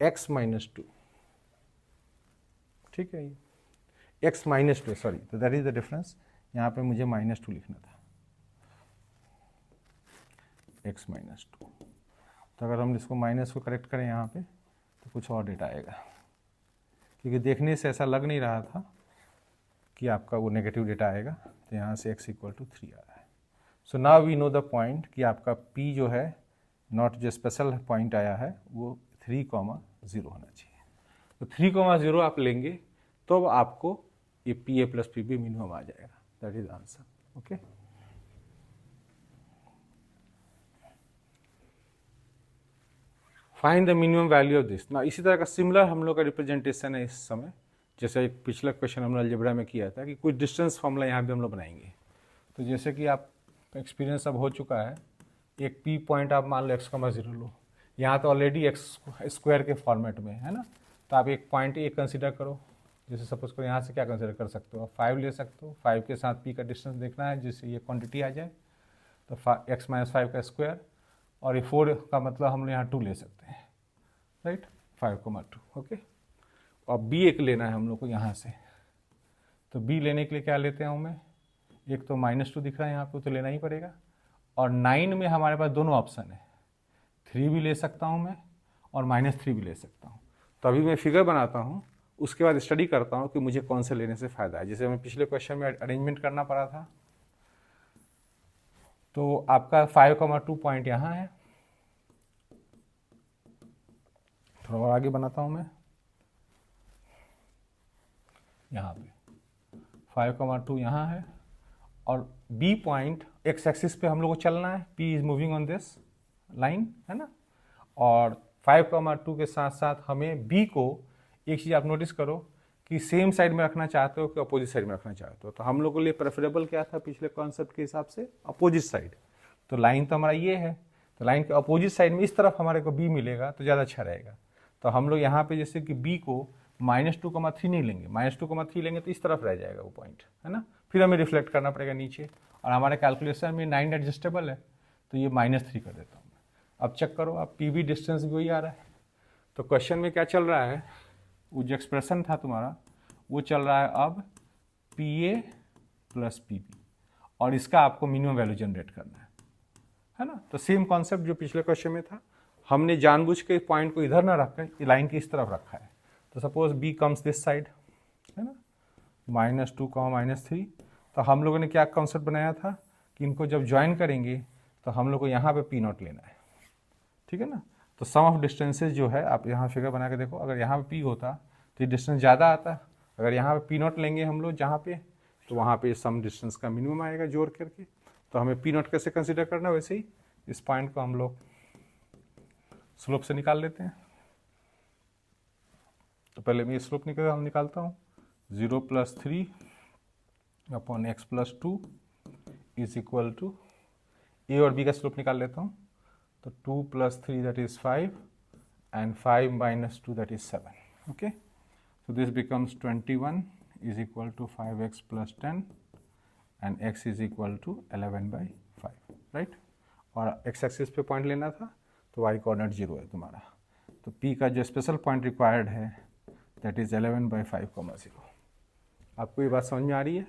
x - 2, ठीक है, x - 2 सॉरी, तो दैट इज द डिफरेंस। यहाँ पे मुझे -2 लिखना था, x - 2। तो अगर हम इसको माइनस को करेक्ट करें यहाँ पे तो कुछ और डेटा आएगा, क्योंकि देखने से ऐसा लग नहीं रहा था कि आपका वो नेगेटिव डेटा आएगा। तो यहाँ से x = 3 आ रहा है। So now we know the point कि आपका p जो है नॉट जो स्पेशल पॉइंट आया है वो 3,0 होना चाहिए। तो 3,0 आप लेंगे तो अब आपको ये PA + PB मिनिमम आ जाएगा। That is answer. Okay, find the minimum value of this. ना इसी तरह का सिमिलर हम लोग का रिप्रेजेंटेशन है इस समय, जैसे एक पिछला क्वेश्चन हमने अलजेब्रा में किया था कि कुछ डिस्टेंस फॉर्मूला यहाँ भी हम लोग बनाएंगे। तो जैसे कि आप एक्सपीरियंस अब हो चुका है, एक P पॉइंट आप मान लो x,0 लो, यहाँ तो ऑलरेडी x² के फॉर्मेट में है ना, तो आप एक पॉइंट A कंसिडर करो। जैसे सपोज करो यहाँ से क्या कंसिडर कर सकते हो आप 5 ले सकते हो, 5 के साथ P का डिस्टेंस देखना है जिससे ये क्वांटिटी आ जाए, तो x - 5 का स्क्वायर, और ये 4 का मतलब हम लोग यहाँ 2 ले सकते हैं, राइट, 5,2। ओके, और B एक लेना है हम लोग को यहाँ से, तो B लेने के लिए क्या लेते हैं हमें, एक तो -2 दिख रहा है यहाँ पे तो लेना ही पड़ेगा, और 9 में हमारे पास दोनों ऑप्शन है, 3 भी ले सकता हूँ मैं और -3 भी ले सकता हूँ। तो अभी मैं फिगर बनाता हूँ, उसके बाद स्टडी करता हूँ कि मुझे कौन से लेने से फ़ायदा है। जैसे हमें पिछले क्वेश्चन में अरेंजमेंट करना पड़ा था, तो आपका 5,2 पॉइंट यहाँ है। थोड़ा और आगे बनाता हूँ मैं, यहाँ पे 5,2 यहाँ है, और B पॉइंट x एक्सिस पे हम लोग को चलना है, P is moving on this line, है ना, और 5,2 के साथ साथ हमें B को, एक चीज़ आप नोटिस करो कि सेम साइड में रखना चाहते हो कि अपोजिट साइड में रखना चाहते हो। तो हम लोग के लिए प्रेफरेबल क्या था पिछले कॉन्सेप्ट के हिसाब से, अपोजिट साइड। तो लाइन तो हमारा ये है, तो लाइन के अपोजिट साइड में इस तरफ हमारे को B मिलेगा तो ज़्यादा अच्छा रहेगा। तो हम लोग यहाँ पे जैसे कि B को -2,3 नहीं लेंगे, -2,3 लेंगे तो इस तरफ रह जाएगा वो पॉइंट, है ना, फिर हमें रिफ्लेक्ट करना पड़ेगा नीचे, और हमारे कैलकुलेशन में 9 एडजस्टेबल है, तो ये -3 कर देता हूँ मैं। अब चेक करो, अब PB डिस्टेंस भी वही आ रहा है। तो क्वेश्चन में क्या चल रहा है, वो जो एक्सप्रेशन था तुम्हारा वो चल रहा है अब PA + PB, और इसका आपको मिनिमम वैल्यू जनरेट करना है ना। तो सेम कॉन्सेप्ट जो पिछले क्वेश्चन में था, हमने जानबूझ के पॉइंट को इधर ना रखकर लाइन की इस तरफ रखा है। तो suppose B comes this side, है ना, -2, -3, तो हम लोगों ने क्या कॉन्सेप्ट बनाया था कि इनको जब ज्वाइन करेंगे तो हम लोग को यहाँ पे P0 लेना है, ठीक है ना। तो सम ऑफ डिस्टेंसेज जो है, आप यहाँ फिगर बना के देखो, अगर यहाँ पे P होता तो ये डिस्टेंस ज़्यादा आता, अगर यहाँ पे P0 लेंगे हम लोग जहाँ पे, तो वहाँ पे सम डिस्टेंस का मिनिमम आएगा जोड़ करके। तो हमें P0 कैसे कंसिडर करना, वैसे ही इस पॉइंट को हम लोग स्लोप से निकाल लेते हैं। तो पहले मैं स्लोप निकालता हूँ, 0 + 3 upon x + 2 is equal to, A और B का स्लोप निकाल लेता हूँ, तो 2 + 3 that is 5 and 5 - 2 that is 7। Okay, so this becomes 21 is equal to 5x + 10 and x is equal to 11/5, right. और x एक्सिस पे पॉइंट लेना था तो y कोऑर्डिनेट 0 है तुम्हारा, तो P का जो स्पेशल पॉइंट रिक्वायर्ड है दैट इज 11/5, 0। आपको ये बात समझ में आ रही है?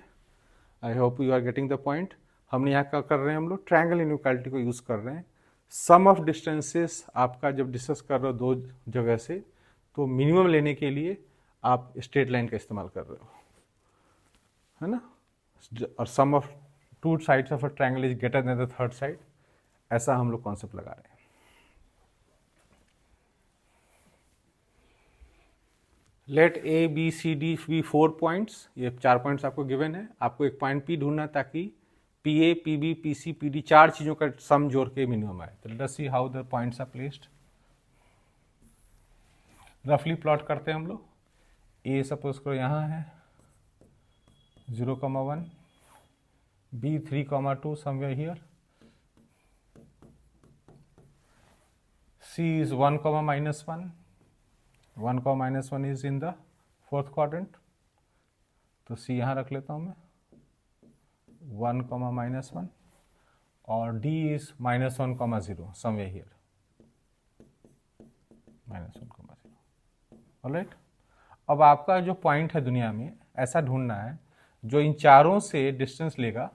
I hope you are getting the point. हमने यहाँ क्या कर रहे हैं, हम लोग ट्रायंगल इनइक्वालिटी को यूज़ कर रहे हैं। सम ऑफ डिस्टेंसेस आपका जब डिस्कस कर रहे हो दो जगह से, तो मिनिमम लेने के लिए आप स्ट्रेट लाइन का इस्तेमाल कर रहे हो, है ना, और sum of 2 sides of a triangle is greater than the third side, ऐसा हम लोग कॉन्सेप्ट लगा रहे हैं। Let A B C D भी 4 पॉइंट्स, ये 4 पॉइंट्स आपको गिवन है, आपको एक पॉइंट P ढूंढना ताकि पीए, पीबी, पीसी, पीडी, चार चीजों का सम जोड़ के मिनिमम आए। तो let us see how the points are placed. रफली प्लॉट करते हैं हम लोग। ए सपोज करो यहाँ है 0,1, B 3,2 somewhere here, C is 1,-1, 1,-1 is in the fourth quadrant, तो सी यहाँ रख लेता हूँ मैं 1,-1, और D is -1,0 somewhere here, -1,0। Alright, अब आपका जो पॉइंट है दुनिया में ऐसा ढूंढना है जो इन चारों से डिस्टेंस लेगा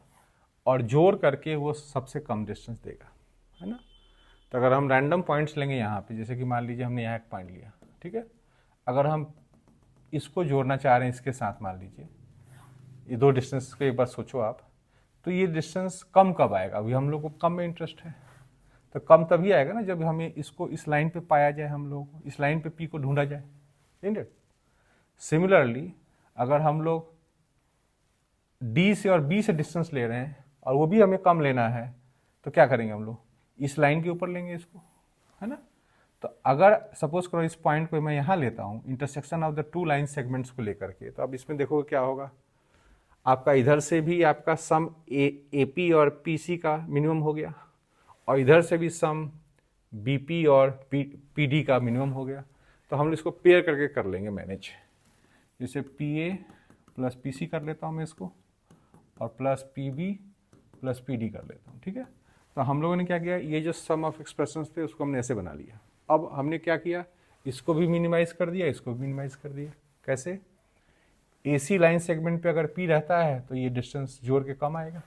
और जोड़ करके वो सबसे कम डिस्टेंस देगा, है ना। तो अगर हम रैंडम पॉइंट्स लेंगे यहाँ पे, जैसे कि मान लीजिए हमने यहाँ एक पॉइंट लिया, ठीक है, अगर हम इसको जोड़ना चाह रहे हैं इसके साथ, मान लीजिए ये दो डिस्टेंस को एक बार सोचो आप, तो ये डिस्टेंस कम कब आएगा? अभी हम लोग को कम में इंटरेस्ट है, तो कम तभी आएगा ना जब हमें इसको इस लाइन पे पाया जाए, हम लोग इस लाइन पे पी को ढूंढा जाए, इंट। सिमिलरली अगर हम लोग डी से और बी से डिस्टेंस ले रहे हैं और वो भी हमें कम लेना है, तो क्या करेंगे हम लोग? इस लाइन के ऊपर लेंगे इसको, है ना। तो अगर सपोज करो इस पॉइंट को मैं यहाँ लेता हूँ, intersection of the two line segments को लेकर के, तो अब इसमें देखोगे क्या होगा, आपका इधर से भी आपका सम एपी और पीसी का मिनिमम हो गया, और इधर से भी सम बीपी और पीडी का मिनिमम हो गया। तो हम इसको पेयर करके कर लेंगे मैनेज, जैसे पीए प्लस पीसी कर लेता हूँ मैं इसको, और प्लस पीबी प्लस पीडी कर लेता हूँ, ठीक है। तो हम लोगों ने क्या किया, ये जो सम ऑफ एक्सप्रेशंस थे उसको हमने ऐसे बना लिया। अब हमने क्या किया, इसको भी मिनिमाइज कर दिया, इसको भी मिनिमाइज कर दिया। कैसे? एसी लाइन सेगमेंट पे अगर पी रहता है तो ये डिस्टेंस जोड़ के कम आएगा।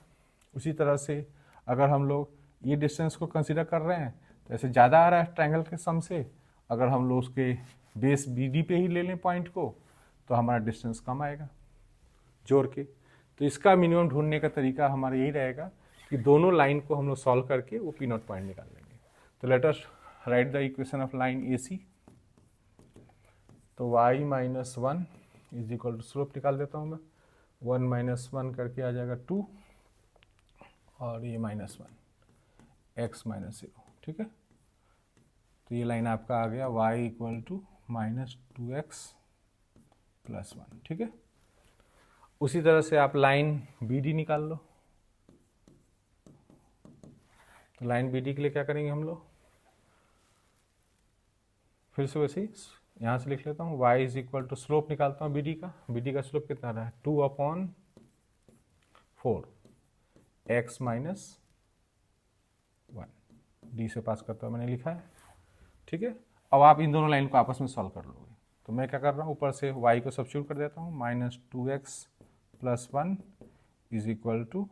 उसी तरह से अगर हम लोग ये डिस्टेंस को कंसिडर कर रहे हैं तो ऐसे ज़्यादा आ रहा है ट्रायंगल के सम से, अगर हम लोग उसके बेस बी डी पे ही ले लें पॉइंट को, तो हमारा डिस्टेंस कम आएगा जोड़ के। तो इसका मिनिमम ढूंढने का तरीका हमारा यही रहेगा कि दोनों लाइन को हम लोग सॉल्व करके वो पी नॉट पॉइंट निकाल लेंगे। तो let us write the equation of line A C. तो y - 1 is equal to, slope निकाल देता हूँ मैं, 1 - 1 करके आ जाएगा 2, और ये -1 x - 0, ठीक है। तो ये लाइन आपका आ गया y इक्वल टू -2x + 1, ठीक है। उसी तरह से आप लाइन बी डी निकाल लो। तो लाइन बी डी के लिए क्या करेंगे हम लोग, फिर से वैसे ही यहाँ से लिख लेता हूँ, y is equal to, slope निकालता हूँ बी डी का स्लोप कितना रहा है, 2/4 x - 1, डी से पास करता हुआ मैंने लिखा है, ठीक है। अब आप इन दोनों लाइन को आपस में सॉल्व कर लोगे। तो मैं क्या कर रहा हूँ, ऊपर से y को सब्स्टिट्यूट कर देता हूँ, -2x + 1 is equal to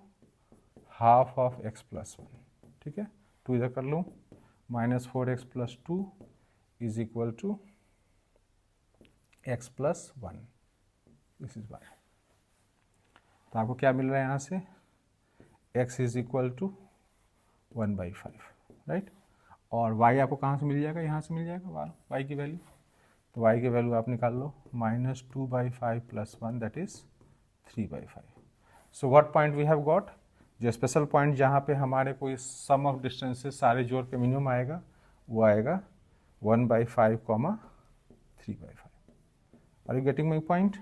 half of x + 1, ठीक है। 2 इधर कर लूँ, -4x + 2 is equal to x + 1, this is y। तो आपको क्या मिल रहा है यहाँ से, x is equal to 1/5, right. और y आपको कहाँ से मिल जाएगा, यहाँ से मिल जाएगा y की वैल्यू। तो y की वैल्यू आप निकाल लो, -2/5 + 1 that is 3/5। So what point we have got, जो स्पेशल पॉइंट जहाँ पे हमारे कोई सम ऑफ डिस्टेंसेस सारे जोड़ के मिनिमम आएगा, वो आएगा 1/5, 3/5। Are you getting my point?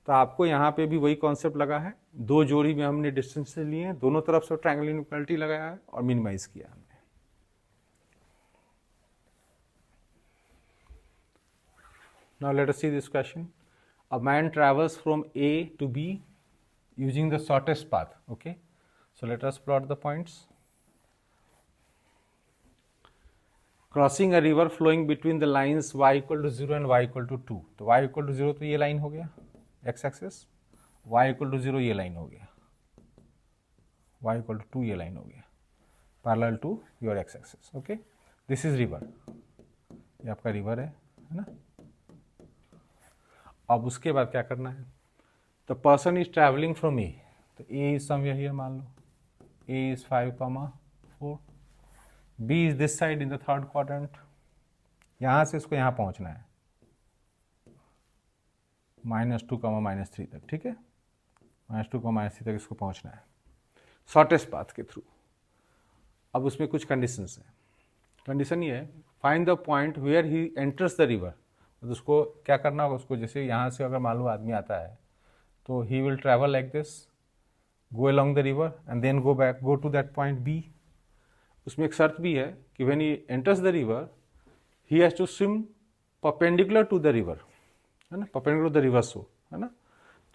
तो आपको यहाँ पे भी वही कॉन्सेप्ट लगा है, दो जोड़ी में हमने डिस्टेंस लिए हैं, दोनों तरफ से ट्रायंगल इनइक्वालिटी लगाया है और मिनिमाइज किया हमने। Now let us see this question. A man travels from A to B using the shortest path. Okay, so let us plot the points. Crossing a river flowing between the lines y equal to 0 and y equal to 2. तो y equal to 0 तो ये लाइन हो गया x axis, y equal to 0 ये लाइन हो गया, y equal to 2 ये लाइन हो गया, parallel to your x axis. Okay, this is river, ये आपका रिवर है ना। अब उसके बाद क्या करना है, तो person is travelling from A, तो ए इज समवेयर हियर, मान लो A is 5,4, B is this side in the third quadrant, यहां से इसको यहां पहुंचना है -2, -3 तक, ठीक है, -2, -3 तक इसको पहुंचना है। शॉर्टेस्ट पाथ के थ्रू। अब उसमें कुछ कंडीशंस हैं। कंडीशन ये है, find the point where he enters the river. तो उसको क्या करना होगा, उसको जैसे यहाँ से अगर मान लो आदमी आता है तो he will travel like this, go along the river and then go back, go to that point B. उसमें एक शर्त भी है कि when he enters the river he has to swim perpendicular to the river, है ना, perpendicular to the river shore, है ना।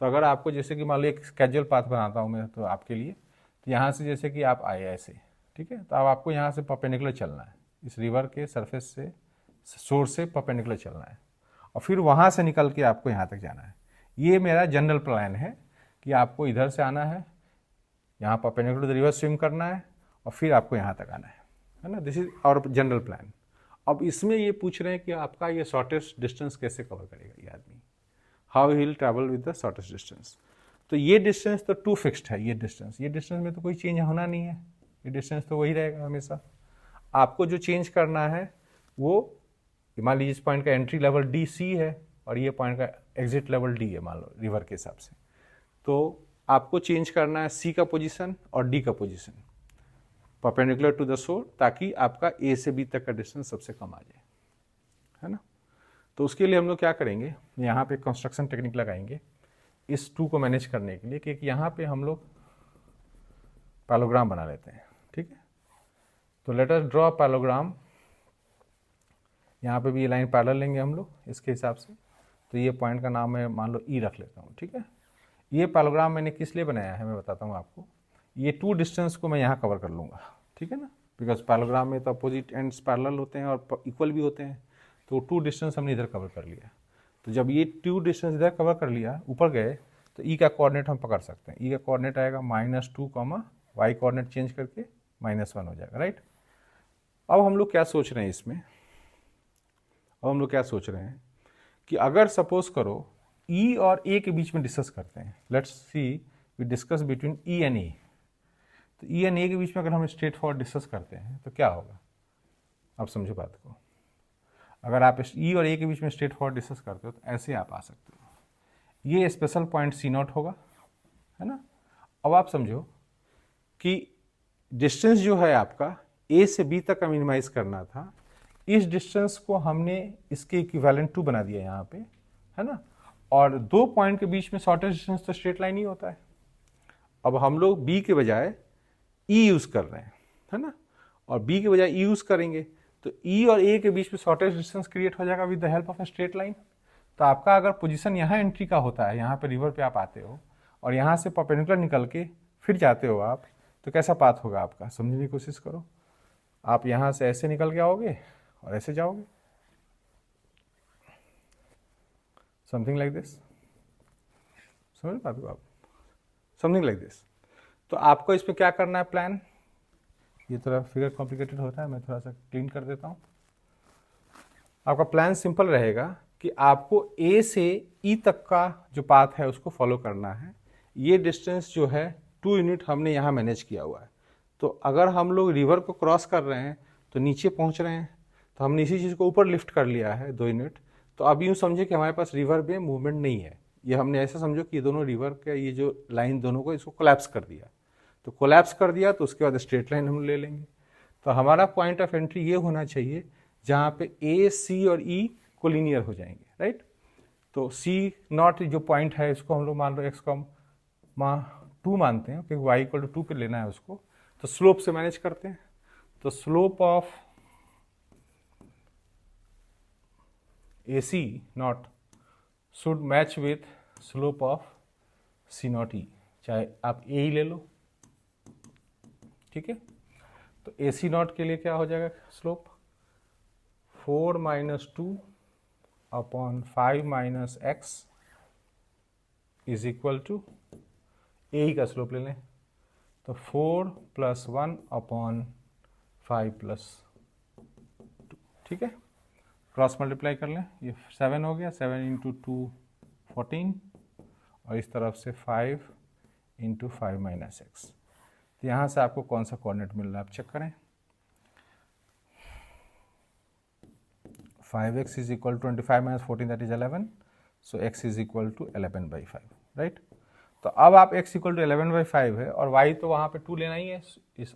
तो अगर आपको जैसे कि मान लो एक कैजुअल पाथ बनाता हूँ मैं तो आपके लिए, तो यहाँ से जैसे कि आप आए ऐसे, ठीक है, तो अब आपको यहाँ से परपेंडिकुलर चलना है, इस रिवर के सरफेस से, सोर्स से परपेंडिकुलर चलना है, और फिर वहाँ से निकल के आपको यहाँ तक जाना है। ये मेरा जनरल प्लान है कि आपको इधर से आना है, यहाँ perpendicular to the river swim करना है, और फिर आपको यहाँ तक आना है ना। This is our general plan. अब इसमें ये पूछ रहे हैं कि आपका ये शॉर्टेस्ट डिस्टेंस कैसे कवर करेगा ये आदमी, how he will travel with the shortest distance. तो ये डिस्टेंस तो टू फिक्स्ड है, ये डिस्टेंस में तो कोई चेंज होना नहीं है, ये डिस्टेंस तो वही रहेगा हमेशा। आपको जो चेंज करना है वो, मान लीजिए इस पॉइंट का एंट्री लेवल डी सी है और ये पॉइंट का एग्जिट लेवल डी है मान लो रिवर के हिसाब से, तो आपको चेंज करना है सी का पोजीशन और डी का position perpendicular to the shore, ताकि आपका ए से बी तक का डिस्टेंस सबसे कम आ जाए, है ना। तो उसके लिए हम लोग क्या करेंगे, यहाँ पे कंस्ट्रक्शन टेक्निक लगाएंगे इस टू को मैनेज करने के लिए, कि यहाँ पे हम लोग पैलोग्राम बना लेते हैं, ठीक है। तो लेट अस ड्रॉ पैलोग्राम। यहाँ पे भी ये लाइन पैरेलल लेंगे हम लोग इसके हिसाब से। तो ये पॉइंट का नाम मैं मान लो ई रख लेता हूँ, ठीक है। ये पैलोग्राम मैंने किस लिए बनाया है मैं बताता हूँ आपको। ये टू डिस्टेंस को मैं यहाँ कवर कर लूँगा, ठीक है ना, बिकॉज पैलोग्राम में तो अपोजिट एंड्स पैरेलल होते हैं और इक्वल भी होते हैं। तो टू डिस्टेंस हमने इधर कवर कर लिया। तो जब ये टू डिस्टेंस इधर कवर कर लिया, ऊपर गए, तो ई का कोऑर्डिनेट हम पकड़ सकते हैं। ई का कोऑर्डिनेट आएगा -2, वाई कोऑर्डिनेट चेंज करके -1 हो जाएगा, राइट। अब हम लोग क्या सोच रहे हैं इसमें, अब हम लोग क्या सोच रहे हैं कि अगर सपोज करो ई और ए के बीच में डिस्कस करते हैं, let's see we discuss between E and A. तो ई एंड ए के बीच में अगर हम स्ट्रेट फॉरवर्ड डिस्कस करते हैं तो क्या होगा, आप समझो बात को। अगर आप ई और ए के बीच में स्ट्रेट फॉरवर्ड डिस्कस करते हो तो ऐसे आप आ सकते हो, ये स्पेशल पॉइंट सी नॉट होगा, है ना। अब आप समझो कि डिस्टेंस जो है आपका ए से बी तक का मिनिमाइज करना था, इस डिस्टेंस को हमने इसके इक्विवेलेंट 2 बना दिया यहाँ पे, है ना। और दो पॉइंट के बीच में शॉर्टेस्ट डिस्टेंस तो स्ट्रेट लाइन ही होता है। अब हम लोग बी के बजाय ई यूज कर रहे हैं, है ना, और बी के बजाय ई यूज करेंगे तो ई और ए के बीच में शॉर्टेस्ट डिस्टेंस क्रिएट हो जाएगा with the help of a straight line. तो आपका अगर पोजीशन यहाँ एंट्री का होता है, यहाँ पे रिवर पे आप आते हो और यहाँ से परपेंडिकुलर निकल के फिर जाते हो आप, तो कैसा पाथ होगा आपका, समझने की कोशिश करो। आप यहाँ से ऐसे निकल के आओगे और ऐसे जाओगे, समथिंग लाइक दिस, समझ पाते हो आप, समथिंग लाइक दिस। तो आपको इसमें क्या करना है प्लान, ये थोड़ा फिगर कॉम्प्लिकेटेड होता है, मैं थोड़ा सा क्लीन कर देता हूँ। आपका प्लान सिंपल रहेगा कि आपको ए से ई तक का जो पाथ है उसको फॉलो करना है। ये डिस्टेंस जो है 2 यूनिट हमने यहाँ मैनेज किया हुआ है। तो अगर हम लोग रिवर को क्रॉस कर रहे हैं तो नीचे पहुँच रहे हैं, तो हमने इसी चीज़ को ऊपर लिफ्ट कर लिया है 2 यूनिट। तो अब यूँ समझे कि हमारे पास रिवर में मूवमेंट नहीं है, ये हमने ऐसा समझो कि ये दोनों रिवर का ये जो लाइन दोनों को इसको कोलैप्स कर दिया। तो कोलैप्स कर दिया तो उसके बाद स्ट्रेट लाइन हम ले लेंगे। तो हमारा पॉइंट ऑफ एंट्री ये होना चाहिए जहाँ पे ए सी और ई कोलिनियर हो जाएंगे, राइट। तो सी नॉट जो पॉइंट है इसको हम लोग मान लो x, 2 मानते हैं, क्योंकि y = 2 पे लेना है उसको। तो स्लोप से मैनेज करते हैं। तो slope of AC not should match with slope of C not E, चाहे आप A ही ले लो, ठीक है। तो AC नॉट के लिए क्या हो जाएगा slope, 4 - 2 upon 5 - x is equal to A का स्लोप ले लें, तो 4 + 1 अपॉन 5 + 2, ठीक है। क्रॉस मल्टीप्लाई कर लें, ये 7 हो गया, 7 × 2 14, और इस तरफ से 5 × 5 - x। तो यहाँ से आपको कौन सा कोऑर्डिनेट मिल रहा है आप चेक करें। 5x is equal to 25 - 14 that is 11, so x is equal to 11/5, right. तो अब आप x इक्वल टू 11/5 है और y तो वहाँ पे 2 लेना ही है, इस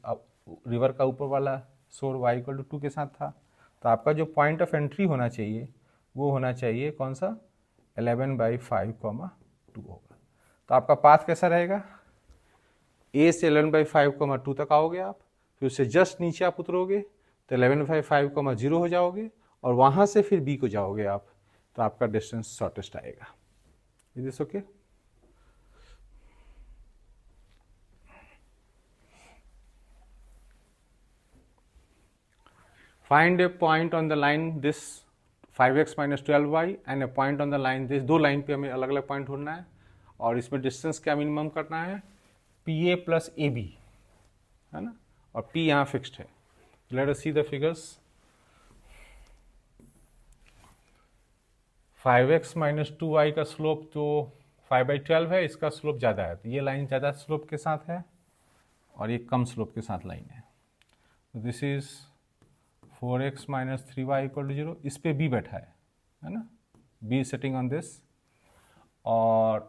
रिवर का ऊपर वाला शोर y इक्वल टू 2 के साथ था। तो आपका जो पॉइंट ऑफ एंट्री होना चाहिए वो होना चाहिए कौन सा, 11/5, 2 होगा। तो आपका पाथ कैसा रहेगा, a से 11/5, 2 तक आओगे आप, फिर उससे जस्ट नीचे आप उतरोगे तो 11/5, 0 हो जाओगे और वहाँ से फिर b को जाओगे आप, तो आपका डिस्टेंस शॉर्टेस्ट आएगा। Is this okay? Find a point on the line this 5x minus 12y and a point on the line this, दो लाइन पे हमें अलग अलग पॉइंट ढूंढना है और इसमें डिस्टेंस क्या मिनिमम करना है, PA प्लस AB, है ना, और P यहाँ फिक्स्ड है। Late us see the figures. 5x minus 2y का स्लोप तो 5/12 है, इसका स्लोप ज़्यादा है, तो ये लाइन ज़्यादा स्लोप के साथ है और ये कम स्लोप के साथ लाइन है। This is 4x minus 3y equal to 0, इस पे b बैठा है ना, b सेटिंग ऑन दिस, और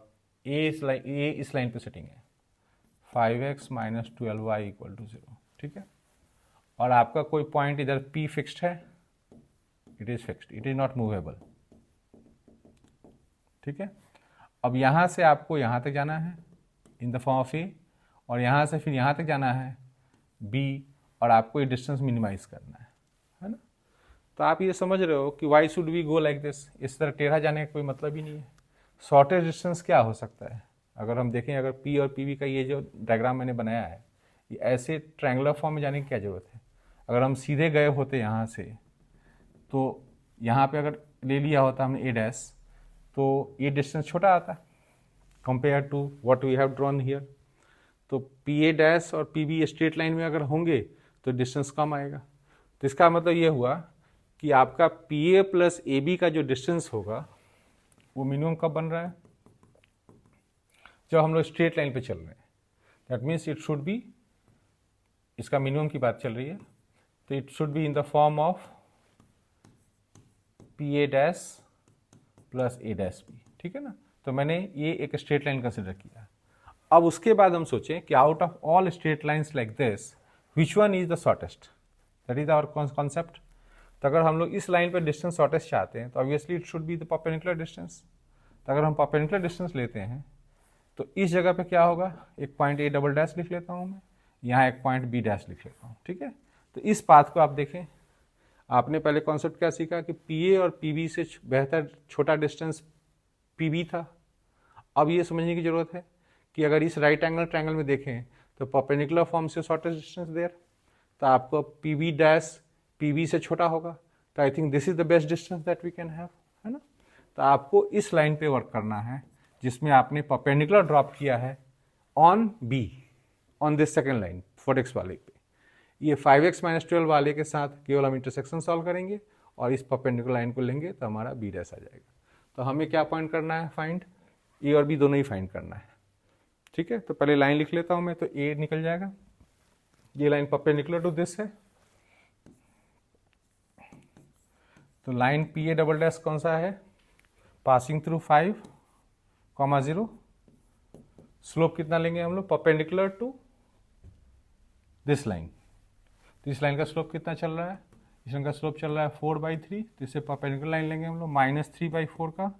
a इस लाइन पे सेटिंग है 5x minus 12y equal to 0, ठीक है। और आपका कोई पॉइंट इधर p फिक्स्ड है, it is fixed, it is not movable, ठीक है। अब यहाँ से आपको यहाँ तक जाना है इन द फॉर्म ऑफ a, और यहाँ से फिर यहाँ तक जाना है b, और आपको ये डिस्टेंस मिनिमाइज करना है ना। तो आप ये समझ रहे हो कि why should we go like this, इस तरह टेढ़ा जाने का कोई मतलब ही नहीं है। शॉर्टेस्ट डिस्टेंस क्या हो सकता है, अगर हम देखें, अगर p और pv का ये जो डायग्राम मैंने बनाया है, ये ऐसे ट्रायंगुलर फॉर्म में जाने की क्या जरूरत है। अगर हम सीधे गए होते यहाँ से, तो यहाँ पे अगर ले लिया होता हमने a डैश, तो ये डिस्टेंस छोटा आता compare to what we have drawn here. तो PA डैश और PB स्ट्रेट लाइन में अगर होंगे तो डिस्टेंस कम आएगा। तो इसका मतलब ये हुआ कि आपका PA प्लस AB का जो डिस्टेंस होगा वो मिनिमम कब बन रहा है, जब हम लोग स्ट्रेट लाइन पे चल रहे हैं। That means it should be, इसका मिनिमम की बात चल रही है, तो it should be in the form of PA dash plus A dash B, ठीक है ना। तो मैंने ये एक स्ट्रेट लाइन कंसिडर किया। अब उसके बाद हम सोचें कि out of all straight lines like this which one is the shortest, that is our concept. तो अगर हम लोग इस लाइन पर डिस्टेंस शॉर्टेस्ट चाहते हैं तो obviously it should be the perpendicular distance. तो अगर हम परपेंडिकुलर डिस्टेंस लेते हैं तो इस जगह पे क्या होगा, एक पॉइंट A डबल डैश लिख लेता हूँ मैं, यहाँ एक पॉइंट B डैश लिख लेता हूँ, ठीक है। तो इस पाथ को आप देखें, आपने पहले कॉन्सेप्ट क्या सीखा कि PA और PB से बेहतर छोटा डिस्टेंस PB था। अब ये समझने की जरूरत है कि अगर इस राइट एंगल ट्रायंगल में देखें तो परपेंडिकुलर फॉर्म से शॉर्टेस्ट डिस्टेंस देयर, तो आपको PB डैश PB से छोटा होगा, तो I think this is the best distance that we can have, है ना। तो आपको इस लाइन पे वर्क करना है जिसमें आपने परपेंडिकुलर ड्रॉप किया है on B, on this second line 4x वाले पे। ये 5x माइनस 12 वाले के साथ केवल हम इंटरसेक्शन सॉल्व करेंगे और इस परपेंडिकुलर लाइन को लेंगे तो हमारा B डैश आ जाएगा। तो हमें क्या पॉइंट करना है, फाइंड A और B दोनों ही फाइंड करना है, ठीक है। तो पहले लाइन लिख लेता हूं मैं, तो A निकल जाएगा, ये लाइन परपेंडिकुलर टू दिस है, तो लाइन PA डबल डैश कौन सा है, पासिंग थ्रू 5, 0, स्लोप कितना लेंगे हम लोग, परपेंडिकुलर टू दिस लाइन। तो इस लाइन का स्लोप कितना चल रहा है, इस लाइन का स्लोप चल रहा है 4/3, तो इससे परपेंडिकुलर लाइन लेंगे हम लोग -3/4 का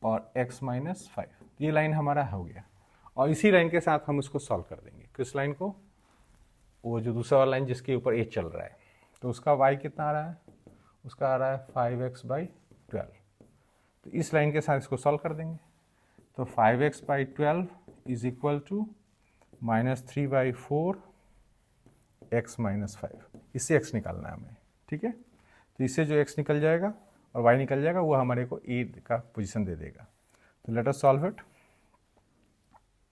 और x माइनस 5, ये लाइन हमारा हो गया। और इसी लाइन के साथ हम उसको सॉल्व कर देंगे, किस लाइन को, वो जो दूसरा वाला लाइन जिसके ऊपर a चल रहा है, तो उसका y कितना आ रहा है, उसका आ रहा है 5x/12। तो इस लाइन के साथ इसको सॉल्व कर देंगे, तो 5x/12 is equal to -3/4 x minus 5, इससे x निकालना है हमें, ठीक है। तो इससे जो x निकल जाएगा और y निकल जाएगा वो हमारे को a का पोजीशन दे देगा। तो लेट अस सॉल्व इट।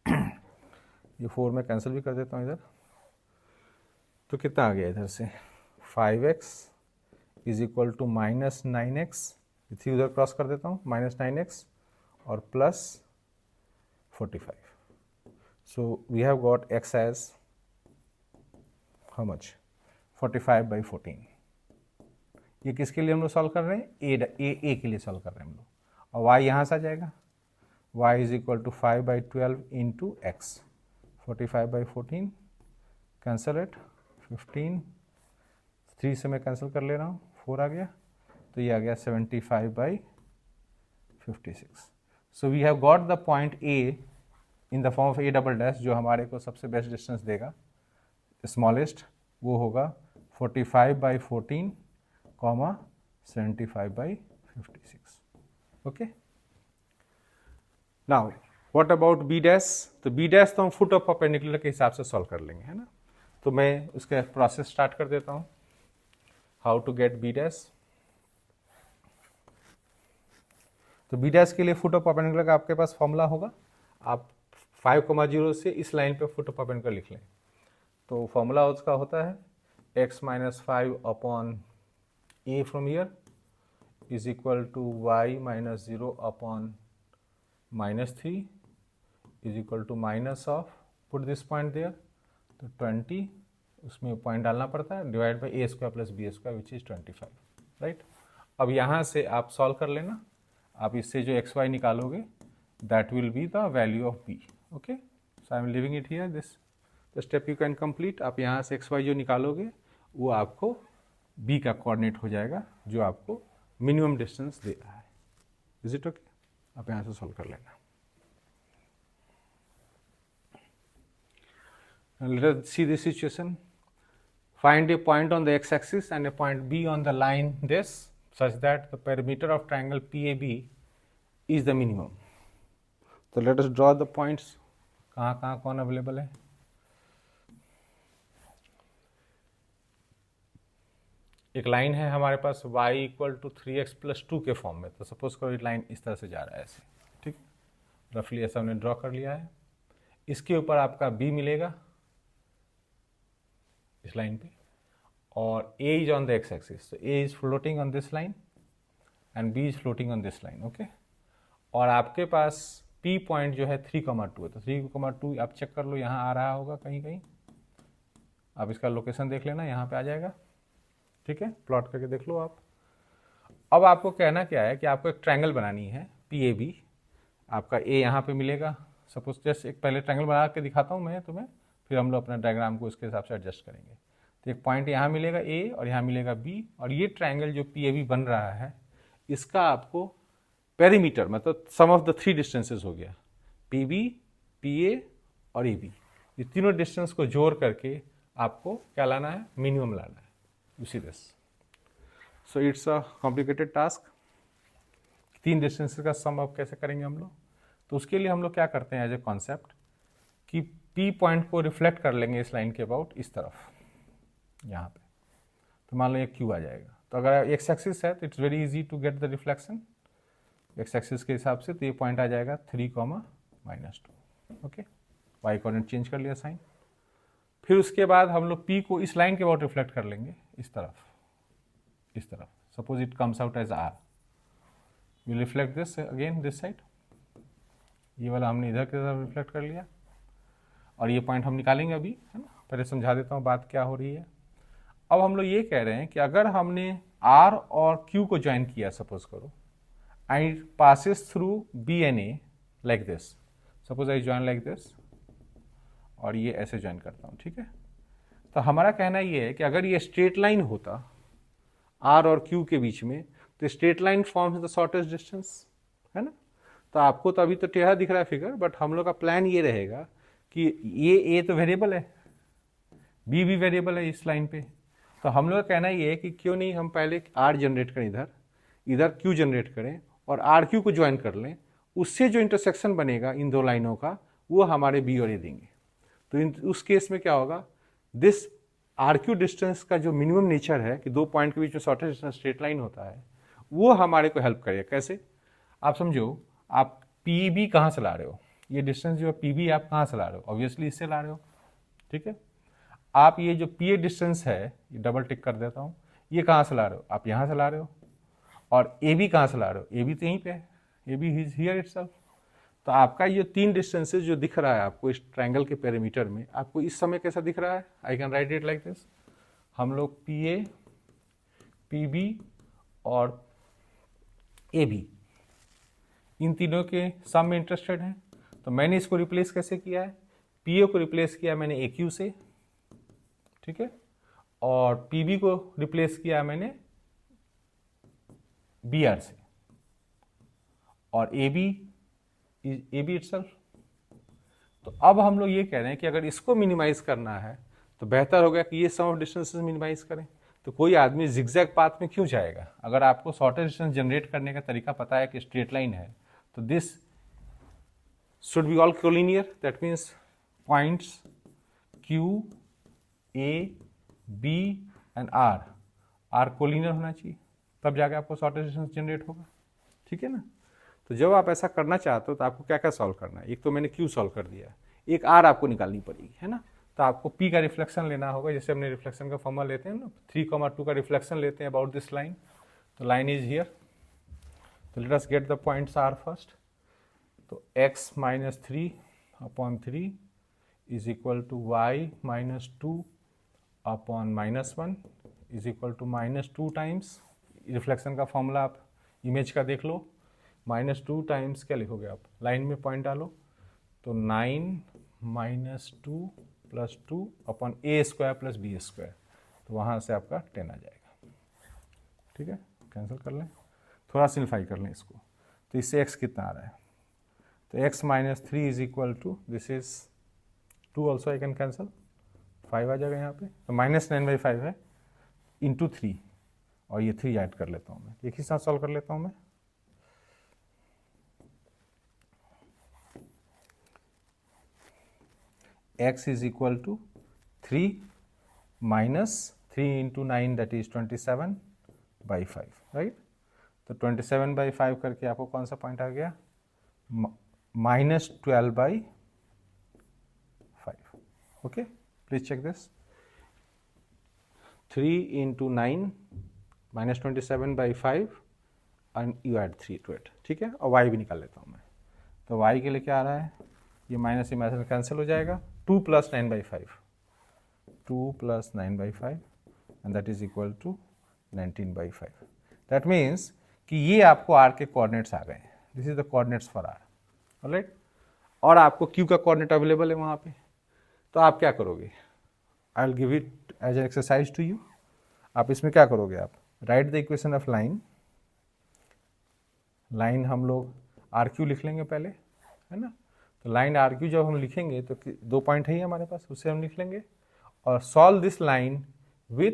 ये 4 में कैंसिल भी कर देता हूँ इधर, तो कितना आ गया इधर से, 5x is equal to -9x, इसी उधर क्रॉस कर देता हूँ, -9x और plus 45। So we have got x as how much, 45/14। ये किसके लिए हम लोग सॉल्व कर रहे हैं, ए के लिए सॉल्व कर रहे हैं हम लोग, और y यहाँ से आ जाएगा, y is equal to 5/12 into x, 45/14 cancel it, 15, 3 से मैं कैंसिल कर ले रहा हूँ, 4 आ गया, तो ये आ गया 75/56. So we have got the point A in the form of A double dash, जो हमारे को सबसे बेस्ट डिस्टेंस देगा, स्मॉलेस्ट, वो होगा 45/14, 75/56. Okay, now what about B dash? तो बी डैश तो हम फुट ऑफ परपेंडिकुलर के हिसाब से सॉल्व कर लेंगे, है ना। तो मैं उसका प्रोसेस स्टार्ट कर देता हूँ, how to get B dash. तो बी डैश के लिए फुट ऑफ परपेंडिकुलर का आपके पास फॉर्मूला होगा, आप 5,0 से इस लाइन पे फुट ऑफ परपेंडिकुलर लिख लें। तो फॉर्मूला उसका होता है x - 5 upon a from here is equal to y - 0 upon -3 is equal to minus of, put this point there, तो 20, उसमें पॉइंट डालना पड़ता है, divide by a² plus b² which is 25, right. अब यहाँ से आप सॉल्व कर लेना, आप इससे जो xy निकालोगे that will be the value of b। Okay, so I am living it here, this the step you can complete. आप यहाँ से xy जो निकालोगे वो आपको b का कोऑर्डिनेट हो जाएगा, जो आपको मिनिमम डिस्टेंस दे रहा है। Is it okay? आप यहाँ से सॉल्व कर लेना। Let us see this situation. Find a point on the x-axis and a point B on the line this, such that the perimeter of triangle PAB is the minimum. So let us draw the points. कहाँ कौन अवेलेबल है? एक लाइन है हमारे पास y इक्वल टू 3x + 2 के फॉर्म में। तो सपोज करो ये लाइन इस तरह से जा रहा है ऐसे, ठीक, रफली ऐसा हमने ड्रॉ कर लिया है। इसके ऊपर आपका b मिलेगा इस लाइन पे, और a is on the x axis, तो a is floating on this line and b is floating on this line. Okay, और आपके पास p पॉइंट जो है 3,2 है, तो 3,2 आप चेक कर लो, यहाँ आ रहा होगा कहीं कहीं, आप इसका लोकेशन देख लेना, यहाँ पे आ जाएगा, ठीक है, प्लॉट करके देख लो आप। अब आपको कहना क्या है कि आपको एक ट्रायंगल बनानी है PAB, आपका a यहाँ पे मिलेगा, सपोज जस्ट एक पहले ट्रायंगल बना के दिखाता हूँ मैं तुम्हें, फिर हम लोग अपना डायग्राम को उसके हिसाब से एडजस्ट करेंगे। तो एक पॉइंट यहाँ मिलेगा A और यहाँ मिलेगा B, और ये ट्रायंगल जो PAB बन रहा है इसका आपको पेरीमीटर, मतलब सम ऑफ द 3 डिस्टेंसेस हो गया, PB, PA और AB, ये तीनों डिस्टेंस को जोड़ करके आपको क्या लाना है, मिनिमम लाना है। You see this, so it's a complicated task. 3 distances का सम अब कैसे करेंगे हम लोग? तो उसके लिए हम लोग क्या करते हैं एज ए कॉन्सेप्ट कि P पॉइंट को रिफ्लेक्ट कर लेंगे इस लाइन के अबाउट इस तरफ, यहाँ पे, तो मान लो ये Q आ जाएगा। तो अगर एक्स एक्सिस है तो it's very easy to get the reflection x axis के हिसाब से, तो ये पॉइंट आ जाएगा 3,-2। ओके, वाई कोऑर्डिनेट चेंज कर लिया साइन। फिर उसके बाद हम लोग P को इस लाइन के अबाउट रिफ्लेक्ट कर लेंगे इस तरफ, इस तरफ, suppose it comes out as R, will reflect this again this side, ये वाला हमने इधर की तरफ रिफ्लेक्ट कर लिया, और ये पॉइंट हम निकालेंगे अभी, है ना। पहले समझा देता हूँ बात क्या हो रही है। अब हम लोग ये कह रहे हैं कि अगर हमने R और Q को ज्वाइन किया, सपोज करो, and it passes through B and A like this, suppose I join like this, और ये ऐसे ज्वाइन करता हूँ, ठीक है। तो हमारा कहना ये है कि अगर ये स्ट्रेट लाइन होता R और Q के बीच में, तो straight line forms the shortest distance, है ना। तो आपको तो अभी तो टेढ़ा दिख रहा है फिगर, बट हम लोग का प्लान ये रहेगा कि ये A तो वेरिएबल है, B भी वेरिएबल है इस लाइन पे, तो हम लोग का कहना ये है कि क्यों नहीं हम पहले R जनरेट करें इधर, इधर Q जनरेट करें और RQ को ज्वाइन कर लें, उससे जो इंटरसेक्शन बनेगा इन दो लाइनों का वो हमारे B और A देंगे। तो उस केस में क्या होगा, दिस RQ डिस्टेंस का जो मिनिमम नेचर है कि 2 पॉइंट के बीच में शॉर्टेस्ट डिस्टेंस स्ट्रेट लाइन होता है, वो हमारे को हेल्प करेगा। कैसे? आप समझो, आप PB कहाँ से ला रहे हो, ये डिस्टेंस जो है PB आप कहाँ से ला रहे हो, ऑब्वियसली इससे ला रहे हो, ठीक है। आप ये जो PA डिस्टेंस है, ये डबल टिक कर देता हूँ, ये कहाँ से ला रहे हो, आप यहाँ से ला रहे हो, और AB कहाँ से ला रहे हो, AB तो यहीं पे है, AB इज हियर इटसेल्फ। तो आपका ये 3 डिस्टेंसेस जो दिख रहा है आपको इस ट्रायंगल के पेरीमीटर में, आपको इस समय कैसा दिख रहा है, I can write it like this, हम लोग PA, PB और AB, इन तीनों के सम में इंटरेस्टेड हैं। तो मैंने इसको रिप्लेस कैसे किया है, पीओ को रिप्लेस किया मैंने एक्यू से, ठीक है, और पीबी को रिप्लेस किया मैंने बीआर से, और एबी इटसेल्फ। तो अब हम लोग ये कह रहे हैं कि अगर इसको मिनिमाइज करना है तो बेहतर होगा कि ये सम ऑफ डिस्टेंसेस मिनिमाइज करें। तो कोई आदमी जिगजैग पाथ में क्यों जाएगा? अगर आपको शॉर्टेस्ट डिस्टेंस जनरेट करने का तरीका पता है कि स्ट्रेट लाइन है, तो this should be all collinear. That means points Q, A, B and R collinear होना चाहिए, तब जाके आपको शॉर्टेस्ट डिस्टेंस जनरेट होगा, ठीक है ना। तो जब आप ऐसा करना चाहते हो तो आपको क्या क्या सॉल्व करना है, एक तो मैंने Q सॉल्व कर दिया, एक R आपको निकालनी पड़ेगी, है ना। तो आपको P का रिफ्लेक्शन लेना होगा, जैसे हमने रिफ्लेक्शन का फॉर्मूला लेते हैं ना, 3,2 का रिफ्लेक्शन लेते हैं अबाउट दिस लाइन। तो लाइन इज हियर, तो let us get the points R first. तो x minus 3/3 is equal to y minus 2/-1 is equal to -2 times, reflection का फॉर्मूला आप इमेज का देख लो, -2 टाइम्स क्या लिखोगे आप, लाइन में पॉइंट डालो, तो 9 - 2 + 2/a² + b², तो वहाँ से आपका 10 आ जाएगा, ठीक है। कैंसिल कर लें, थोड़ा सिंप्लीफाई कर लें इसको, तो इससे x कितना आ रहा है, तो x minus 3 is equal to this is 2 also I can cancel, 5 आ जाएगा यहाँ पे, तो -9/5 है इंटू 3, और ये 3 ऐड कर लेता हूँ मैं, एक ही साथ सॉल्व कर लेता हूँ मैं। x is equal to 3 minus 3 × 9 that is 27/5, right. तो 27/5 करके आपको कौन सा पॉइंट आ गया, -12/5, okay, please check this, 3 × 9 -27/5 and you add 3 to it, ठीक है, और y भी निकाल लेता हूँ मैं, तो y के लिए क्या आ रहा है, ये माइनस माइनस कैंसिल हो जाएगा, 2 + 9/5, 2 + 9/5 and that is equal to 19/5। That means कि ये आपको r के कोऑर्डिनेट्स आ गए हैं, this is the coordinates for r, alright, और आपको q का कोऑर्डिनेट अवेलेबल है वहाँ पे। तो आप क्या करोगे, I will give it as an exercise to you. आप इसमें क्या करोगे, आप write the equation of line, line हम लोग RQ लिख लेंगे पहले, है ना। तो लाइन RQ जब हम लिखेंगे तो 2 पॉइंट है ही हमारे पास, उससे हम लिख लेंगे, और solve this line with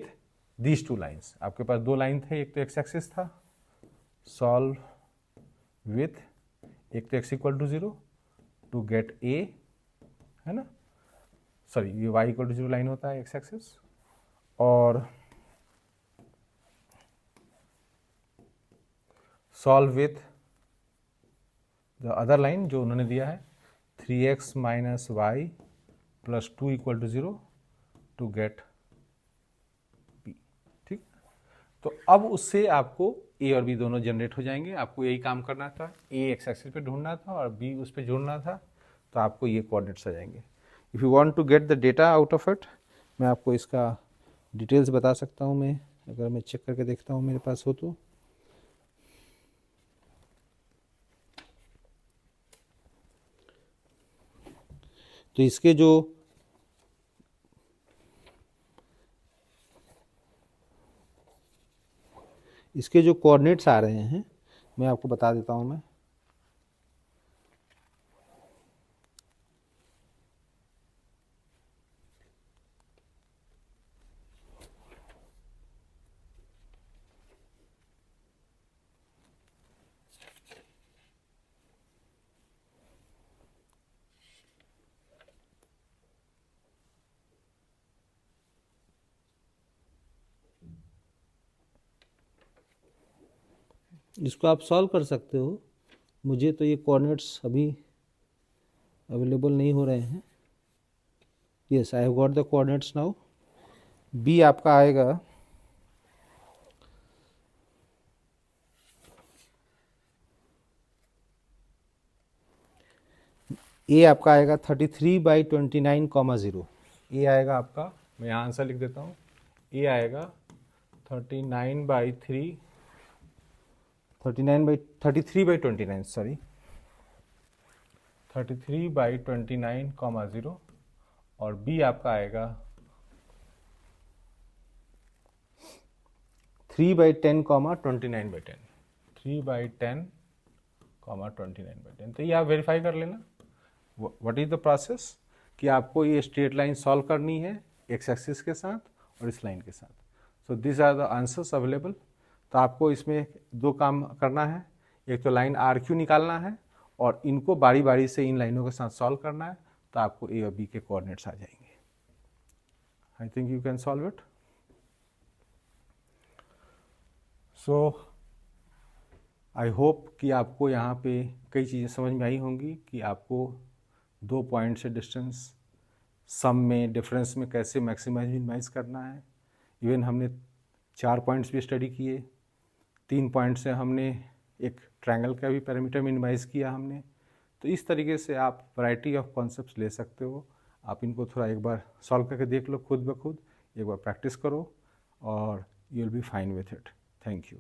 these 2 lines. आपके पास 2 लाइन थे, एक तो x एक्सिस था, सॉल्व विथ, एक तो x = 0 टू गेट a, है ना, सॉरी ये y = 0 लाइन होता है x एक्सिस, और solve with the other line जो उन्होंने दिया है, 3x - y + 2 = 0 to get b, ठीक। तो अब उससे आपको a और b दोनों जनरेट हो जाएंगे। आपको यही काम करना था, a x एक्सिस पे ढूंढना था और b उस पर जोड़ना था, तो आपको ये कोऑर्डिनेट्स आ जाएंगे। If you want to get the data out of it, मैं आपको इसका डिटेल्स बता सकता हूँ, मैं अगर मैं चेक करके देखता हूँ मेरे पास हो तो इसके जो कोऑर्डिनेट्स आ रहे हैं मैं आपको बता देता हूँ मैं। इसको आप सॉल्व कर सकते हो, मुझे तो ये कोऑर्डिनेट्स अभी अवेलेबल नहीं हो रहे हैं। Yes, I have got the coordinates now. B आपका आएगा ए, आपका आएगा 33/29, 0। ए आएगा आपका, मैं यहाँ आंसर लिख देता हूँ, ए आएगा 33/29, सॉरी 33/29, और बी आपका आएगा 3/10, 29/10, 3/10, 29/10। तो ये आप वेरीफाई कर लेना। व्हाट इज द प्रोसेस कि आपको ये स्ट्रेट लाइन सॉल्व करनी है एक्स एक्सिस के साथ और इस लाइन के साथ। So this are the answers available. तो आपको इसमें दो काम करना है, एक तो लाइन आर क्यू निकालना है और इनको बारी बारी से इन लाइनों के साथ सॉल्व करना है, तो आपको ए और बी के कोऑर्डिनेट्स आ जाएंगे। I think you can solve it. So I hope कि आपको यहाँ पे कई चीज़ें समझ में आई होंगी कि आपको दो पॉइंट से डिस्टेंस, सम में, डिफरेंस में कैसे मैक्सिमाइज मिनिमाइज करना है। इवन हमने 4 पॉइंट्स भी स्टडी किए, 3 पॉइंट से हमने एक ट्रायंगल का भी पैरामीटर मिनिमाइज किया हमने। तो इस तरीके से आप वैरायटी ऑफ कॉन्सेप्ट्स ले सकते हो। आप इनको थोड़ा एक बार सॉल्व करके देख लो खुद ब खुद, एक बार प्रैक्टिस करो और you will be fine with it. Thank you.